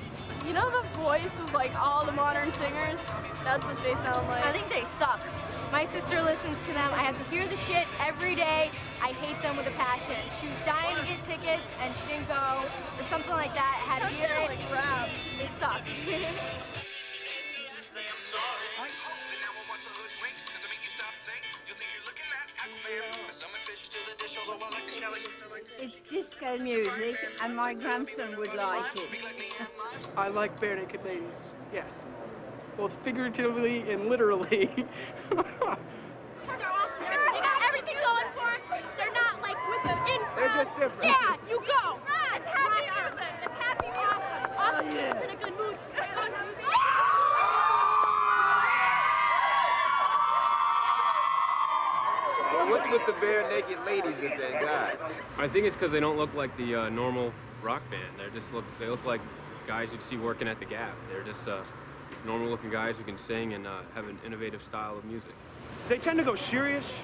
You know the voice of like all the modern singers? That's what they sound like. I think they suck. My sister listens to them. I have to hear the shit every day. I hate them with a passion. She was dying to get tickets and she didn't go, or something like that. I had to hear it. Like rap. They suck. It's disco music, and my grandson would like it. I like Barenaked Ladies, yes. Both figuratively and literally. They're awesome. They got everything going for them. They're not like with the in-crowd. They're just different. Yeah, you go. It's happy music. It's happy. Awesome. Awesome. Oh, yeah. Keeps us in a good mood. Well, what's with the Barenaked Ladies that they got? I think it's because they don't look like the normal rock band. They look like guys you'd see working at the Gap. They're just normal-looking guys who can sing and have an innovative style of music. They tend to go serious,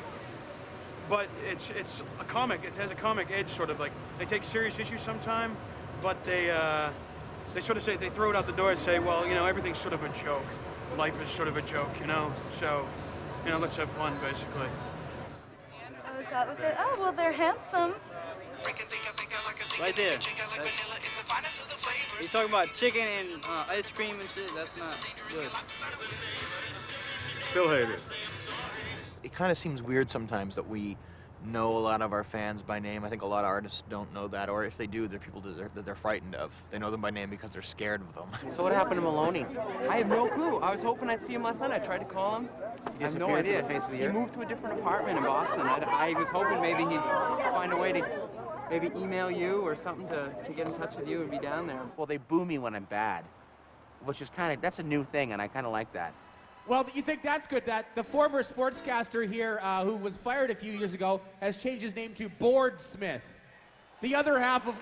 but it's a comic. It has a comic edge, sort of like they take serious issues sometime, but they they sort of say, they throw it out the door and say, well, you know, everything's sort of a joke. Life is sort of a joke, you know? So, you know, let's have fun, basically. Oh, is that what they... Oh, well, they're handsome. Right there. You're talking about chicken and ice cream and shit? That's not good. Still hate it. It kind of seems weird sometimes that we know a lot of our fans by name. I think a lot of artists don't know that, or if they do, they're people that they're frightened of. They know them by name because they're scared of them. So what happened to Maloney? I have no clue. I was hoping I'd see him last night. I tried to call him. I have no idea. From the face of the He earth? moved to a different apartment in Boston. I was hoping maybe he'd find a way to maybe email you or something to get in touch with you and be down there. Well, they boo me when I'm bad, which is kind of, that's a new thing, and I kind of like that. Well, you think that's good, that the former sportscaster here who was fired a few years ago has changed his name to Board Smith. The other half of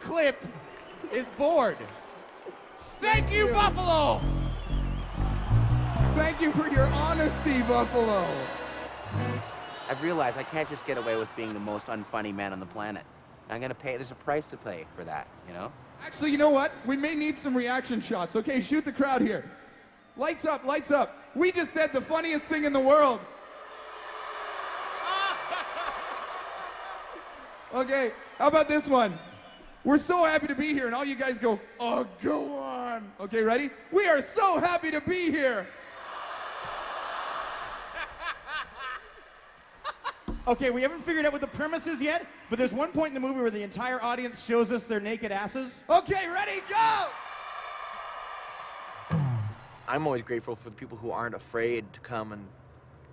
Clip is bored. Thank you, Buffalo! Thank you for your honesty, Buffalo. I've realized I can't just get away with being the most unfunny man on the planet. I'm gonna pay, there's a price to pay for that, you know? Actually, you know what? We may need some reaction shots. Okay, shoot the crowd here. Lights up, lights up. We just said the funniest thing in the world. Okay, how about this one? We're so happy to be here, and all you guys go, oh, go on. Okay, ready? We are so happy to be here. Okay, we haven't figured out what the premise is yet, but there's one point in the movie where the entire audience shows us their naked asses. Okay, ready, go! I'm always grateful for the people who aren't afraid to come and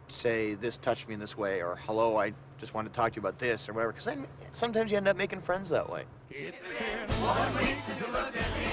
say, this touched me in this way, or hello, I just wanted to talk to you about this, or whatever, because sometimes you end up making friends that way. It's been 1 week since you looked at me.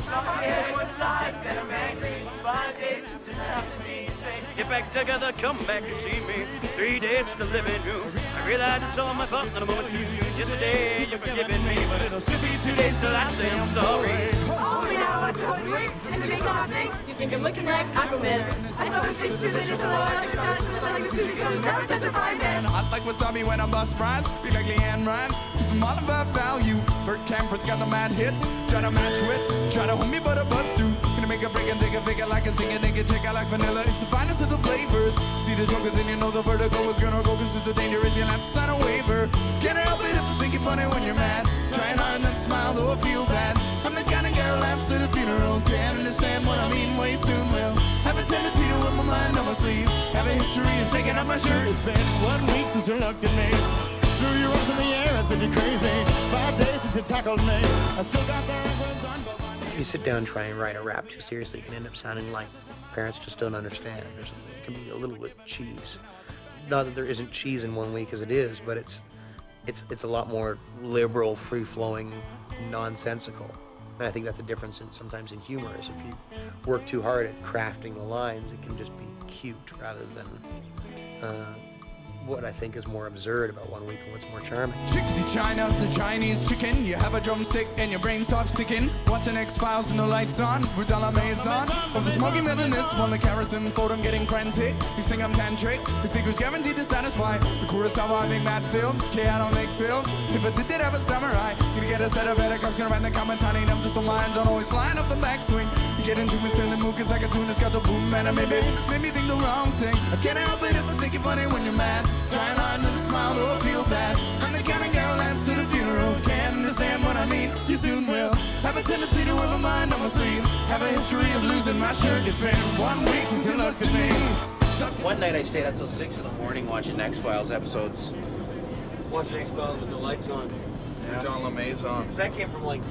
My head was like and I'm angry. 5 days since you left me. Say, get back together, come back and see me. 3 days to live in you. I realize it's all my fault, not a moment too soon. Yesterday, you're forgiving me, but it'll still be 2 days till I say I'm sorry. Oh, now it's 1 week, and the big thing. You think I'm looking like Aquaman. I know it's just too late, so I like to touch, just like a sushi, because never touch a fine man. Hot like wasabi when I bust rhymes. Be like Leanne rhymes. Cause I'm all about value. Bert Camford's got the mad hits. Try to match wits. Try to hold me but a buzz through. Gonna make a break and take a figure like a stinger. Nigga check out like vanilla. It's the finest of the flavors. See the jokers and you know the vertigo is gonna go. Cause it's so dangerous you'll have to sign a waiver. Can't help it if you think you're funny when you're mad. Trying hard and then smile though I feel bad. I'm the kind of girl laughs at a funeral. Can't understand what I mean, way soon will. Have a tendency to wear my mind on my sleeve. Have a history of taking off my shirt. It's been 1 week since you looked at me. Threw your arms in the air and said you're crazy. 5 days since you tackled me. I still got the words on both my... If you sit down and try and write a rap too seriously, it can end up sounding like parents just don't understand. It can be a little bit cheese. Not that there isn't cheese in 1 week, as it is, but it's a lot more liberal, free-flowing, nonsensical. And I think that's a difference sometimes in humor, is if you work too hard at crafting the lines, it can just be cute rather than what I think is more absurd about 1 week and what's more charming. Chickadee China, the Chinese chicken. You have a drumstick and your brain stops ticking. Watching X-Files and the lights on. Brutal Maison. Of the smoky methodist, while the kerosene for them getting frantic. You think I'm tantric. This secret's guaranteed to satisfy. The Kurosawa, I make mad films. Okay, I don't make films. If I did have a samurai, gonna get a set of cops gonna write the comment on it. I'm just some lines on always flying up the backswing. You get into me in the mood, cause I got tune, it's got the boom, man. And maybe made me think the wrong thing. I can't help it if I think you're funny when you're mad. Trying hard and smile though I feel bad. I'm the kind of girl laughs at a funeral. Can't understand what I mean, you soon will. Have a tendency to wear my mind on my sleeve. Have a history of losing my shirt. It's been 1 week since you looked at me. One night I stayed up till 6 in the morning watching X-Files episodes. Watching X-Files with the lights on. Yeah. John LeMay's on. That came from like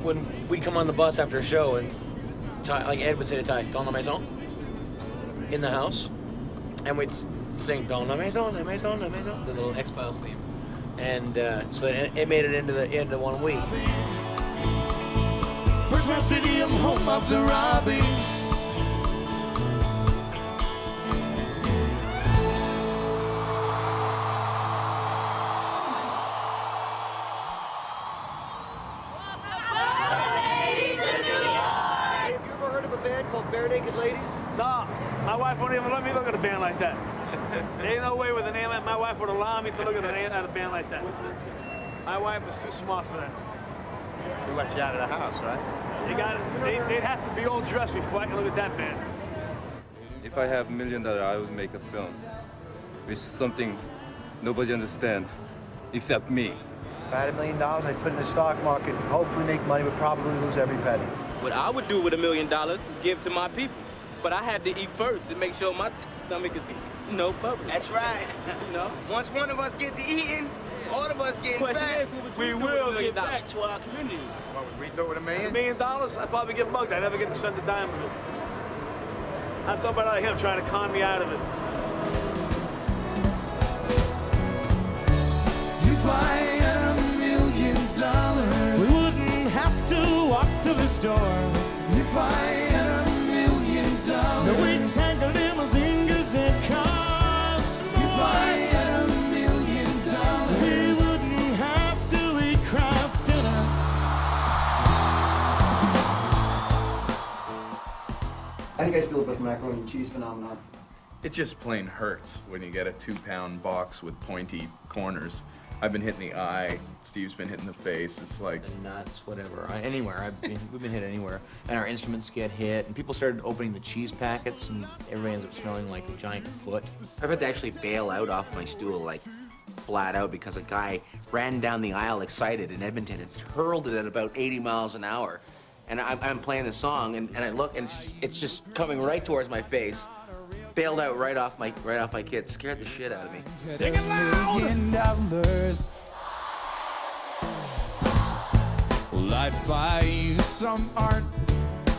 when we'd come on the bus after a show and like Ed would say to Ty, Dans la maison, in the house, and we'd sing Dans la maison, la maison, la maison, the little X-Files theme, and so it made it into the end of 1 week. Where's my city? I'm home of the Robbie. Called Barenaked Ladies? No, my wife won't even let me look at a band like that. There ain't no way with a name like my wife would allow me to look at a band like that. My wife is too smart for that. We let you out of the house, right? They'd have to be all dressed before I can look at that band. If I have $1 million, I would make a film with something nobody understands except me. If I had $1 million, I'd put it in the stock market, hopefully make money, but probably lose every penny. What I would do with $1 million is give to my people. But I had to eat first and make sure my stomach is, public. That's right. Once one of us get to eating, all of us get fat. We will get back to our community. What would we do with $1 million? $1 million? I'd probably get mugged. I never get to spend a dime of it. I have somebody like him trying to con me out of it. If I had $1 million, we wouldn't have to walk to the store. If I had $1 million, no, we'd take a limousine 'cause it costs more. If I had $1 million, we wouldn't have to eat Kraft dinner. How do you guys feel about the macaroni and cheese phenomenon? It just plain hurts when you get a 2-pound box with pointy corners. I've been hitting the eye, Steve's been hitting the face. It's like the nuts, whatever. Anywhere. We've been hit anywhere. And our instruments get hit, and people started opening the cheese packets, and everybody ends up smelling like a giant foot. I've had to actually bail out off my stool, like, flat out, because a guy ran down the aisle excited in Edmonton and hurled it at about 80 miles an hour. And I'm playing the song, and I look, and it's just coming right towards my face. Bailed out right off my kid. Scared the shit out of me. Sing it loud! $1 million. Well, I'd buy you some art,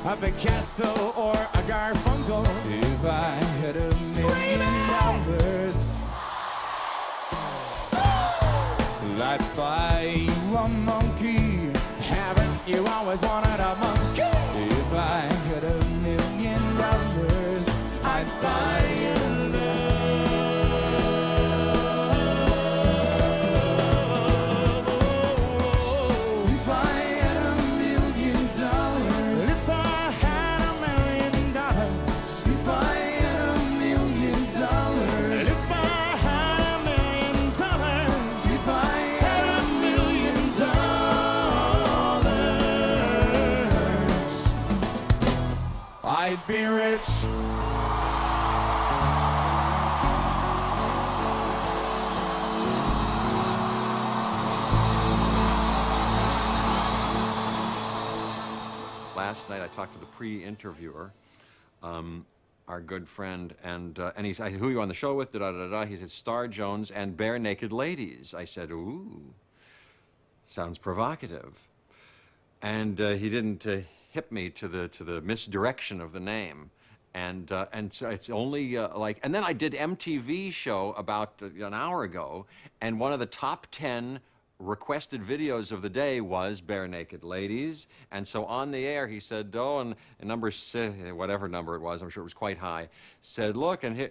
a Picasso or a Garfunkel, if I had $1 million. Well, I'd buy you a monkey. Haven't you always wanted a monkey? If I had $1 million, I'd buy you love. If I had $1 million, if I had $1 million, if I had $1 million, if I had $1 million, if I had $1 million, I'd be rich. Last night I talked to the pre-interviewer, our good friend, and he said, "Who are you on the show with?" Da, da, da, da. He said, "Star Jones and Barenaked Ladies." I said, "Ooh, sounds provocative." And he didn't hip me to the misdirection of the name, and so it's only like. And then I did MTV show about an hour ago, and one of the top 10 requested videos of the day was Barenaked Ladies, and so on the air he said, "Oh," and number whatever number it was, I'm sure it was quite high, said, "Look," and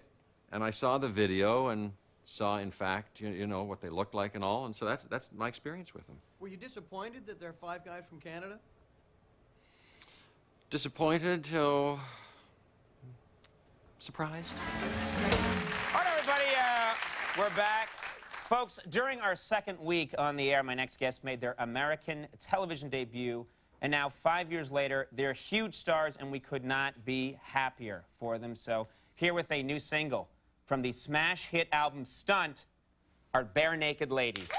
I saw the video and saw, in fact, you know what they looked like and all, and so that's my experience with them. Were you disappointed that there are 5 guys from Canada? Disappointed, oh, surprised. All right, everybody, we're back. Folks, during our second week on the air, my next guest made their American television debut, and now 5 years later, they're huge stars, and we could not be happier for them. So here with a new single from the smash hit album Stunt are Barenaked Ladies.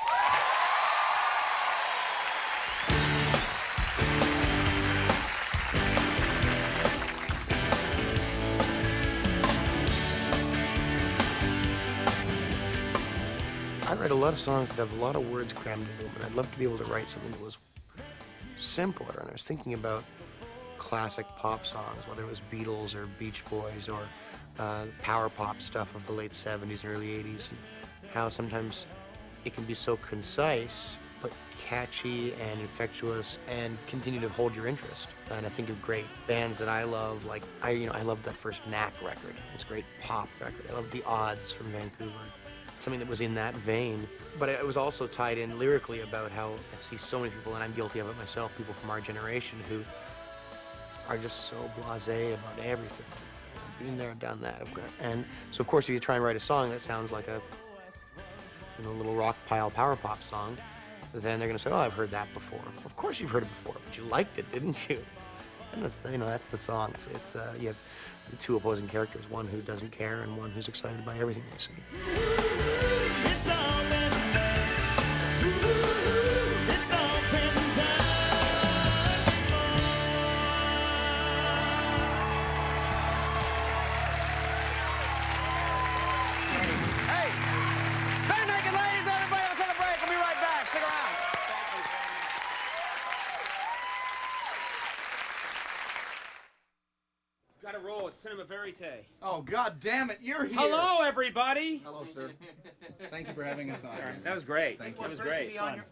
I write a lot of songs that have a lot of words crammed into them, and I'd love to be able to write something that was simpler. And I was thinking about classic pop songs, whether it was Beatles or Beach Boys or power pop stuff of the late 70s and early 80s, and how sometimes it can be so concise, but catchy and infectious and continue to hold your interest. And I think of great bands that I love, like, I loved that first Knack record. It was a great pop record. I loved The Odds from Vancouver. Something that was in that vein, but it was also tied in lyrically about how I see so many people, and I'm guilty of it myself, people from our generation who are just so blasé about everything. I've been there, done that, and so of course if you try and write a song that sounds like a little rock pile power pop song, then they're gonna say, "Oh, I've heard that before." Of course you've heard it before, but you liked it, didn't you? And that's, you know, that's the song. It's you have the two opposing characters, one who doesn't care and one who's excited by everything they see. It's all been it's all been done Hey, Barenaked Ladies, everybody, let's take a break. We'll be right back. Stick around. Got to roll. It's Cinema Verite. Oh, God damn it, you're here. Hello, everybody. Hello, sir. Thank you for having us on. Sorry, that was great. Thank you. That was great. Fun.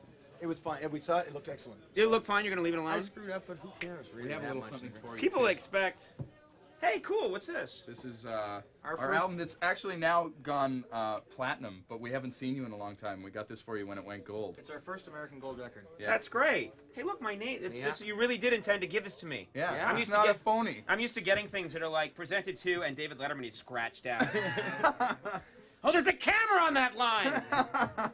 It was fine. We saw it. It looked excellent. Did it look fine? You're going to leave it alone? I screwed up, but who cares? We have a little something for you. People expect... Hey, cool. What's this? This is our first- album that's actually now gone platinum, but we haven't seen you in a long time. We got this for you when it went gold. It's our first American Gold record. Yeah. That's great. Hey, look, my name. This, you really did intend to give this to me. Yeah, I'm it's used not to a phony. I'm used to getting things that are like presented to, and David Letterman is scratched out. Oh, there's a camera on that line.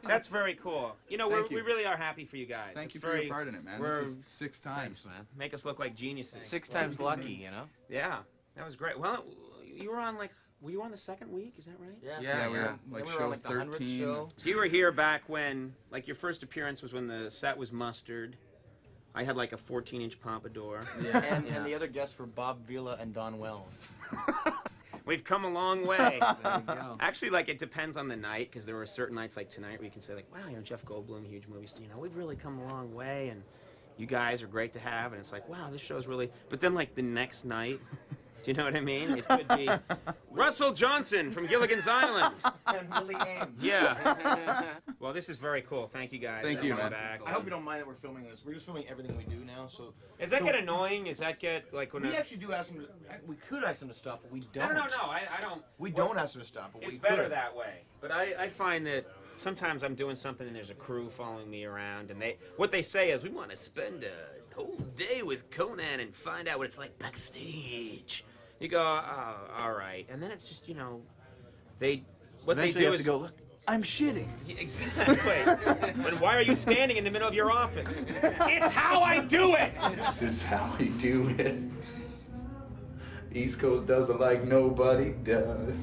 That's very cool. You know, we really are happy for you guys. Thank you It's for your part in it, man. This is 6 times. man. Make us look like geniuses. 6 times lucky, you know? Yeah, that was great. Well, you were on were you on the second week? Is that right? Yeah, we were like show like the 100th 13. show. So you were here back when, like, your first appearance was when the set was Mustard. I had like a 14-inch pompadour. Yeah. And the other guests were Bob Vila and Don Wells. We've come a long way. There you go. Actually, like, it depends on the night, because there were certain nights like tonight where you can say, like, wow, you know, Jeff Goldblum, huge movies, you know, we've really come a long way, and you guys are great to have, and it's like, wow, this show's really... But then, like, the next night, do you know what I mean? It could be Russell Johnson from Gilligan's Island. And Willie Ames. Yeah. Well, this is very cool. Thank you, guys. Thank you, for coming man. back. I hope you don't mind that we're filming this. We're just filming everything we do now, so... Does that get annoying? Does that get, like, when We actually do ask them to... We could ask them to stop, but we don't. No, I don't... We don't ask them to stop, but we It's could. better that way. But I find that sometimes I'm doing something and there's a crew following me around, and what they say is, we want to spend a whole day with Conan and find out what it's like backstage. You go, oh, all right. And then it's just, you know, what they Eventually do you have is... to go, look, I'm shitting. Yeah, exactly. Then why are you standing in the middle of your office? It's how I do it! This is how we do it. East Coast does it like nobody does.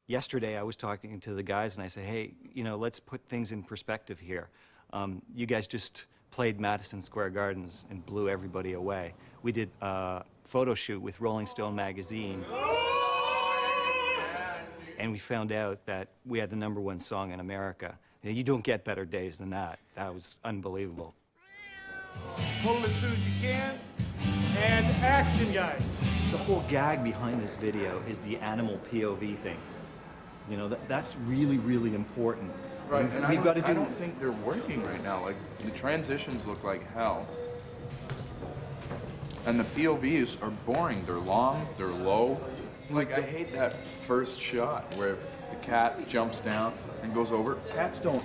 Yesterday, I was talking to the guys, and I said, hey, you know, let's put things in perspective here. You guys just played Madison Square Gardens and blew everybody away. We did a photo shoot with Rolling Stone magazine, and we found out that we had the #1 song in America. You don't get better days than that. That was unbelievable. Pull as soon as you can. And action, guys. The whole gag behind this video is the animal POV thing. You know, that's really, really important. Right, and we've got to do... I don't think they're working right now. Like, the transitions look like hell. And the POVs are boring. They're long, they're low. Like, I hate that first shot where the cat jumps down and goes over. Cats don't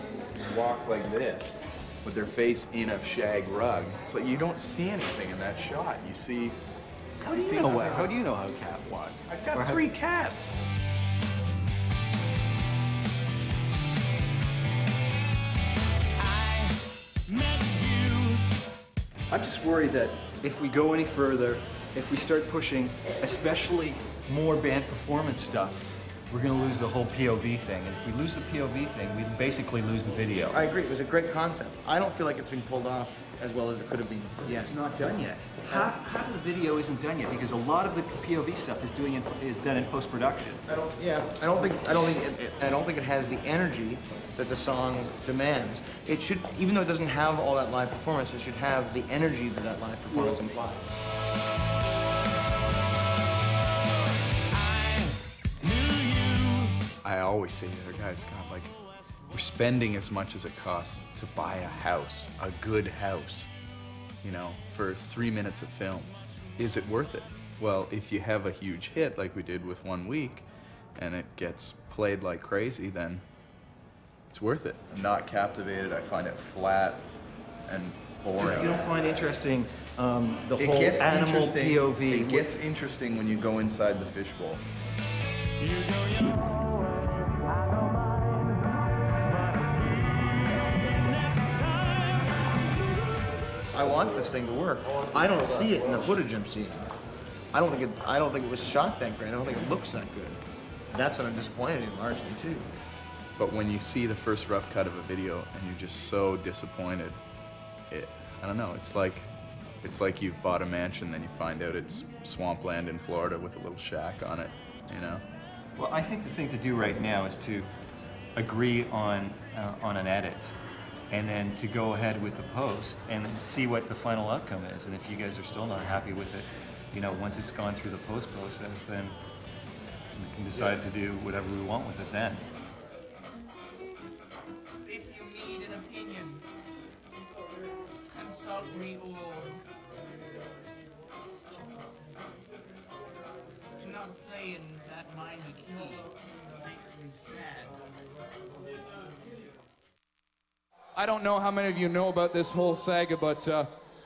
walk like this with their face in a shag rug. It's like you don't see anything in that shot. You see... How do you know that? How do you know how a cat walks? I've got 3 cats. I'm just worried that if we go any further, if we start pushing, especially more band performance stuff, we're going to lose the whole POV thing. And if we lose the POV thing, we basically lose the video. I agree. It was a great concept. I don't feel like it's been pulled off as well as it could have been. Yeah, it's not done yet. Half of the video isn't done yet because a lot of the POV stuff is done in post-production. I don't think it has the energy that the song demands. It should, even though it doesn't have all that live performance, it should have the energy that that live performance implies. I always say to the guys, Scott, like, we're spending as much as it costs to buy a house, a good house, you know, for 3 minutes of film. Is it worth it? Well, if you have a huge hit like we did with 1 week, and it gets played like crazy, then it's worth it. I'm not captivated. I find it flat and boring. You don't find interesting the whole gets animal interesting. POV? It gets interesting when you go inside the fishbowl. I want this thing to work. I don't see it in the footage I'm seeing. I don't think it was shot that great. I don't think it looks that good. That's what I'm disappointed in largely too. But when you see the first rough cut of a video and you're just so disappointed, I don't know, it's like you've bought a mansion, then you find out it's swampland in Florida with a little shack on it, you know? Well, I think the thing to do right now is to agree on an edit, and then to go ahead with the post and see what the final outcome is. And if you guys are still not happy with it, you know, once it's gone through the post process, then we can decide to do whatever we want with it then. If you need an opinion, consult me or do not play in that minor key. It makes me sad. I don't know how many of you know about this whole saga, but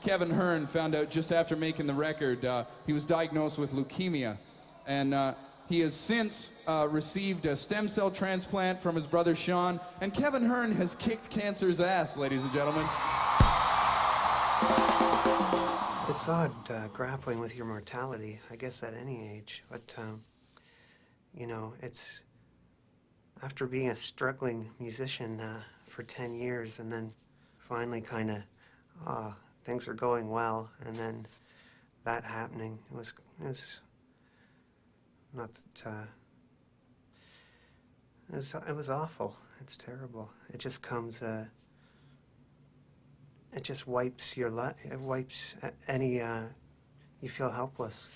Kevin Hearn found out just after making the record, he was diagnosed with leukemia, and he has since received a stem cell transplant from his brother Sean, and Kevin Hearn has kicked cancer's ass, ladies and gentlemen. It's odd grappling with your mortality, I guess at any age, but you know, it's after being a struggling musician for 10 years and then finally kind of things are going well, and then that happening, it was not that it was awful. It's terrible. It just comes it just wipes your life. It wipes any you feel helpless.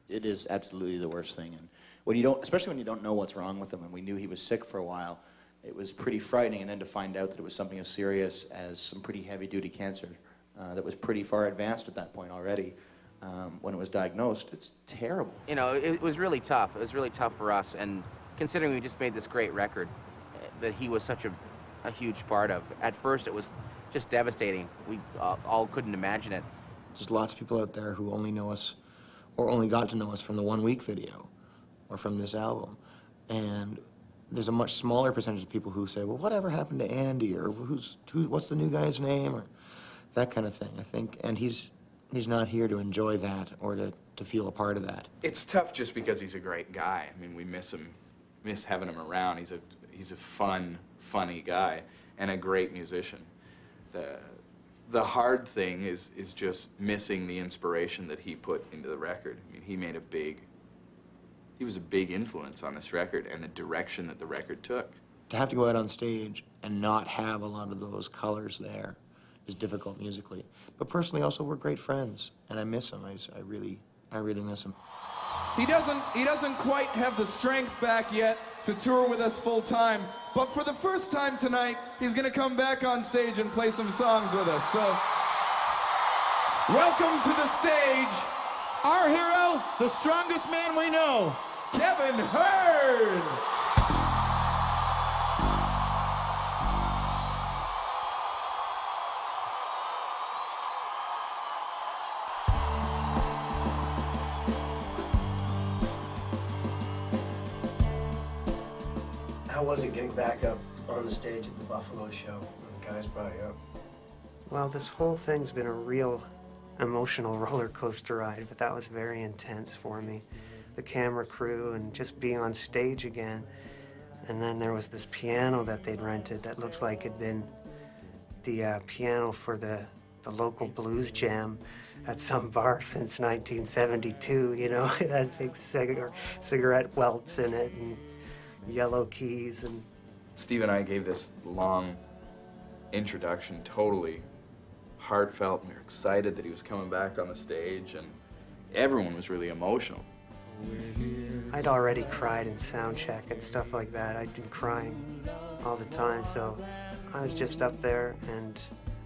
It is absolutely the worst thing, and when you don't, especially when you don't know what's wrong with him, and we knew he was sick for a while, it was pretty frightening, and then to find out that it was something as serious as some pretty heavy-duty cancer that was pretty far advanced at that point already. When it was diagnosed, it's terrible. You know, it was really tough. It was really tough for us, and considering we just made this great record that he was such a huge part of, at first it was just devastating. We all couldn't imagine it. There's lots of people out there who only know us, or only got to know us from the 1 week video, or from this album, and there's a much smaller percentage of people who say, well, whatever happened to Andy, or what's the new guy's name, or that kind of thing, I think, and he's not here to enjoy that or to feel a part of that. It's tough just because he's a great guy. I mean, we miss him, miss having him around. He's a funny guy, and a great musician. The hard thing is just missing the inspiration that he put into the record. I mean, he was a big influence on this record and the direction that the record took. To have to go out on stage and not have a lot of those colors there is difficult musically. But personally also, we're great friends, and I miss him. I really miss him. He doesn't quite have the strength back yet to tour with us full time, but for the first time tonight, he's gonna come back on stage and play some songs with us. So, welcome to the stage, our hero, the strongest man we know, Kevin Hearn. How was it getting back up on the stage at the Buffalo show when the guys brought you up? Well, this whole thing's been a real emotional roller coaster ride, but that was very intense for me. The camera crew and just being on stage again. And then there was this piano that they'd rented that looked like it'd been the piano for the local blues jam at some bar since 1972, you know. It had big cigarette welts in it and yellow keys. And Steve and I gave this long introduction, totally heartfelt, and we were excited that he was coming back on the stage, and everyone was really emotional. I'd already cried in sound check and stuff like that. I'd been crying all the time, so I was just up there and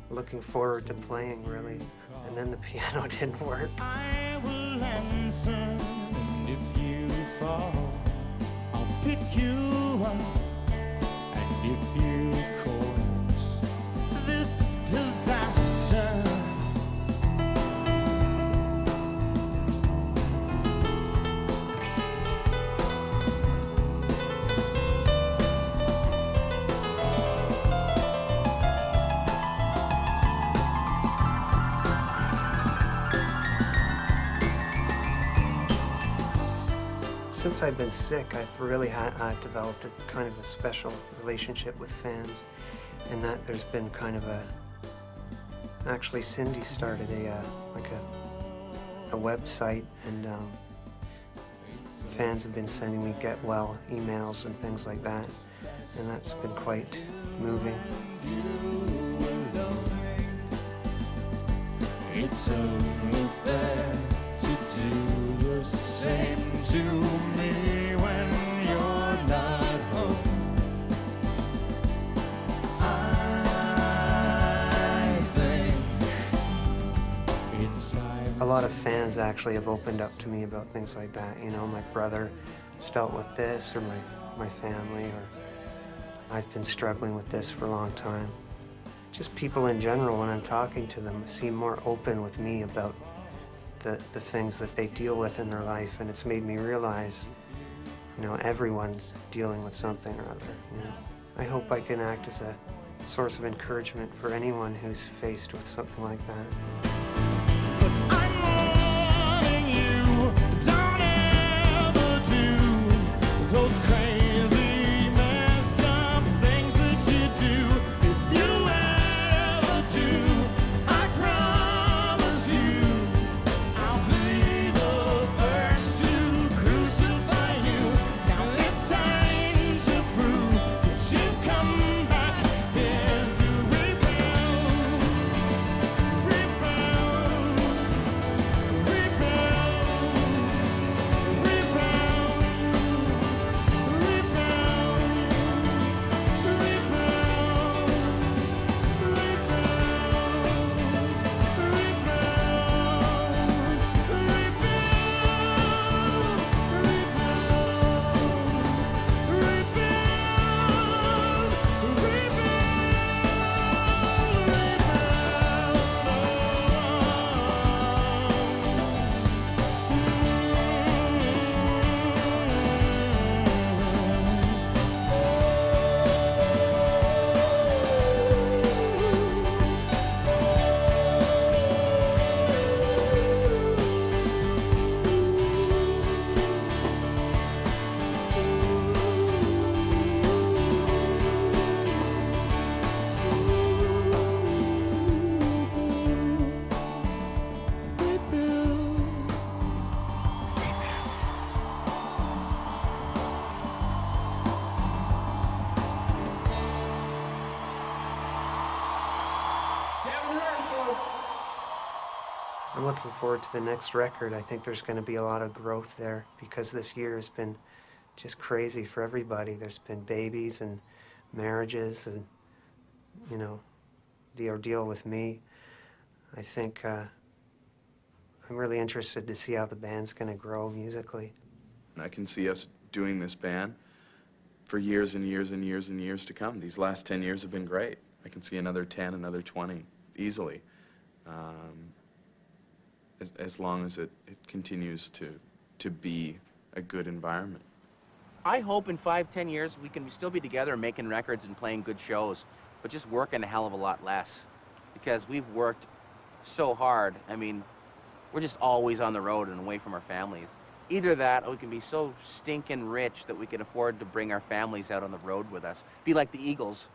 looking forward to playing, really. And then the piano didn't work. I will answer, and if you fall, I'll pick you up, and if you cause this disaster, since I've been sick, I've really developed a kind of a special relationship with fans, and that there's been kind of a... Actually, Cindy started a website, and fans have been sending me get well emails and things like that, and that's been quite moving. It's only fair to do the same to me when you're not home. I think it's time. A lot of fans actually have opened up to me about things like that. You know, my brother has dealt with this, or my family, or I've been struggling with this for a long time. Just people in general, when I'm talking to them, seem more open with me about the things that they deal with in their life, and it's made me realize, you know, everyone's dealing with something or other. You know? I hope I can act as a source of encouragement for anyone who's faced with something like that. Don't ever do those crazy, messed up things that you do. If you ever do, I promise you, I'll be the first to crucify you. Now it's time to prove that you've come back here to rebel, I'm looking forward to the next record. I think there's going to be a lot of growth there because this year has been just crazy for everybody. There's been babies and marriages and, you know, the ordeal with me. I think I'm really interested to see how the band's going to grow musically. I can see us doing this band for years and years and years and years to come. These last 10 years have been great. I can see another 10, another 20 easily. As long as it continues to be a good environment. I hope in 5-10 years we can still be together making records and playing good shows, but just working a hell of a lot less. Because we've worked so hard. I mean, we're just always on the road and away from our families. Either that, or we can be so stinking rich that we can afford to bring our families out on the road with us. Be like the Eagles.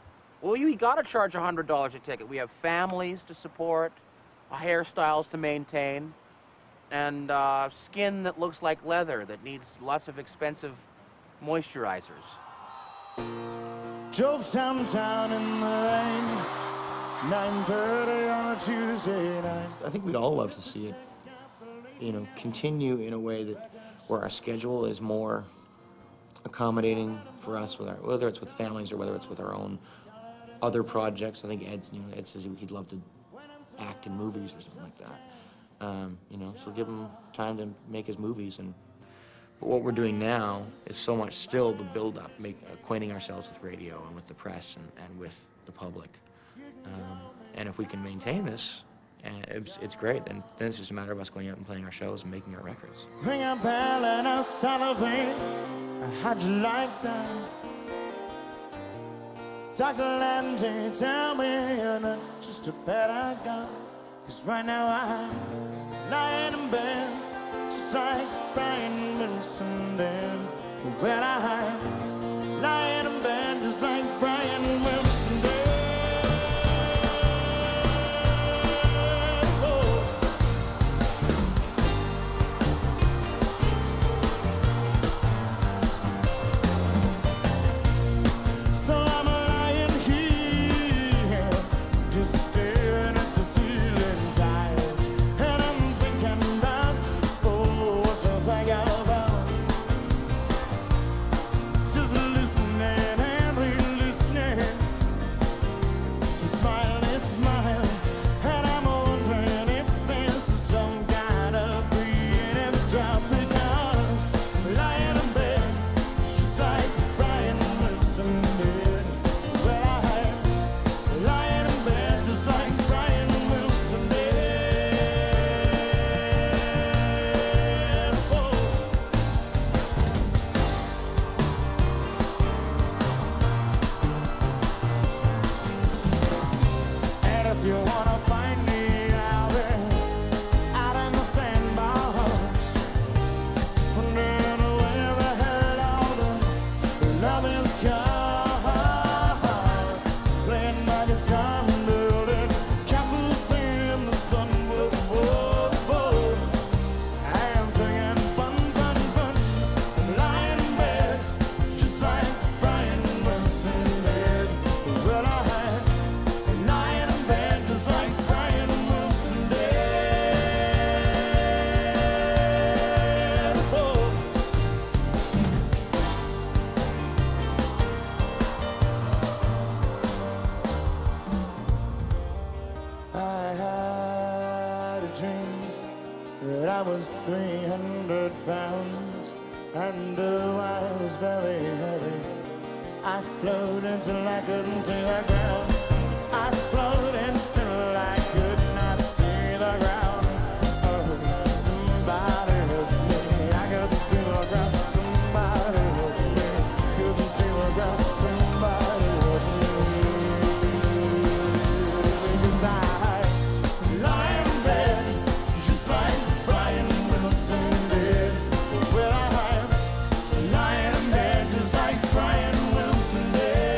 Well, you gotta charge $100 a ticket. We have families to support, hairstyles to maintain, and skin that looks like leather that needs lots of expensive moisturizers. Drove downtown in the rain, 9:30 on a Tuesday night. I think we'd all love to see it, you know, continue in a way that where our schedule is more accommodating for us, with whether it's with families or whether it's with our own other projects. I think Ed says he'd love to act in movies or something like that. You know, so give him time to make his movies. But what we're doing now is so much still the build-up, acquainting ourselves with radio and with the press and with the public. And if we can maintain this, it's great. Then it's just a matter of us going out and playing our shows and making our records. Ring a bell and I'll salivate. How'd you like that? Dr. Landy, tell me you're not just a bad guy. 'Cause right now I'm lying in bed, just like Brian Wilson did. When I lie in a bed just like Brian Wilson did. So I'm lying here, just staring at the ceiling tiles, and I'm thinking about, oh, what's I think about? Just listening and re-listening, just smile and smile, and I'm wondering if this is some kind of creative job, because I'm lying in bed, just like Brian Wilson did. Well, I'm lying in bed, just like Brian Wilson did. Oh. And if you wanna find me out there, out in the sandbox, just wondering where the hell all the love is gone, playing my guitar and building castles in the sun. Whoa, whoa, whoa. I am singing fun, fun, fun, lying in bed, just like Brian Wilson did. Well, I'm lying in bed, just like Brian Wilson did. Oh. I had a dream that I was 300 pounds, and though I was very heavy, I floated till I couldn't see the ground. I floated till I could not see the ground. Oh, somebody help me, I couldn't see the ground. Somebody help me, couldn't see the ground. Somebody help me. 'Cause I lie in bed, just like Brian Wilson did. Well, I'm lying in bed, just like Brian Wilson did.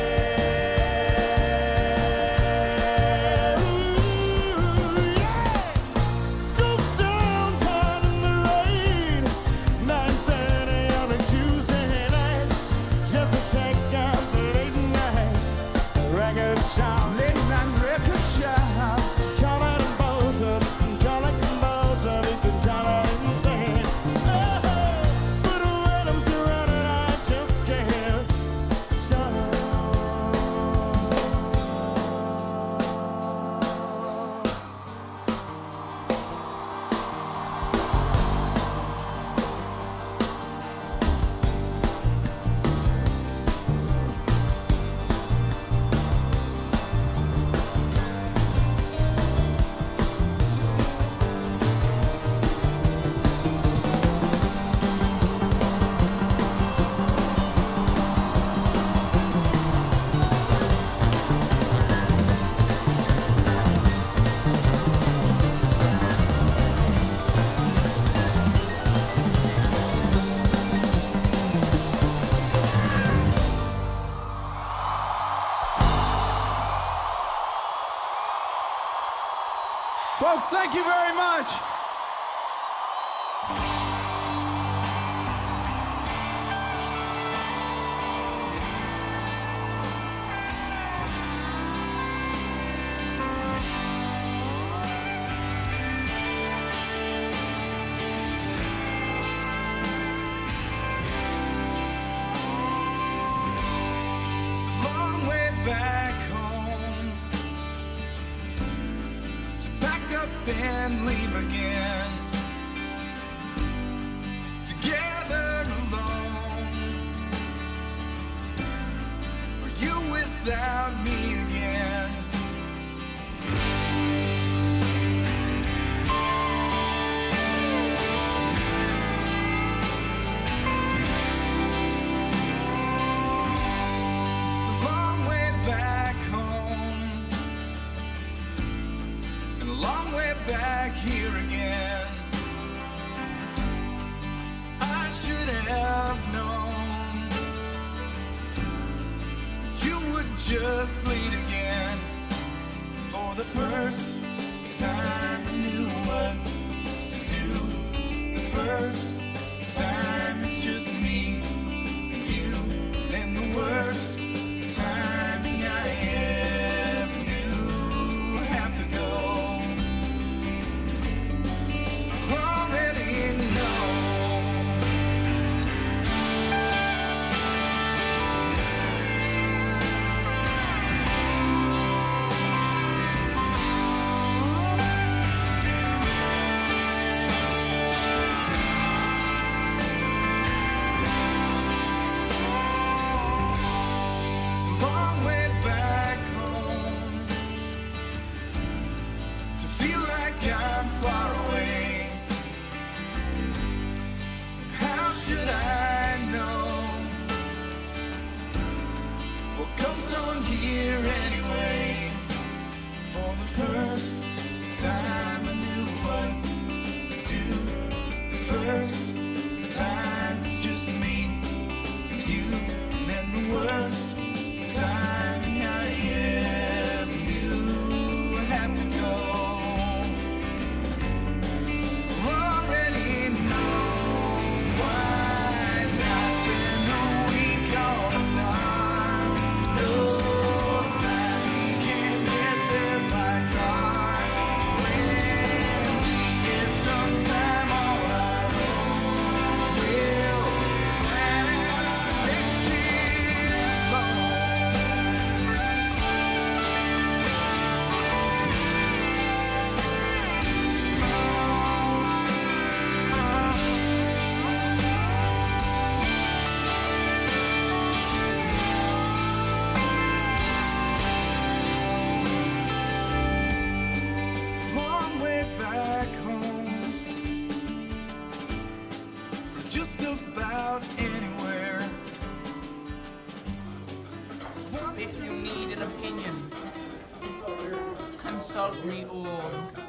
Ooh, yeah. Drove downtown in the rain, 9:30 on a Tuesday night, just to check out the late night record shop. Late night record shop. Call it a bozo, call it composer, you can call it insane. Oh, but when I'm surrounded, I just can't stop. Folks, thank you very much. It's a long way back home to pack up and leave again. Together alone, or you without me again. It's a long way back home, and a long way back here again. just bleed again. For the first time I knew what to do. The first time it's just me and you. And the worst timing I ever knew. Have to go. Already know. If you need an opinion, consult me all.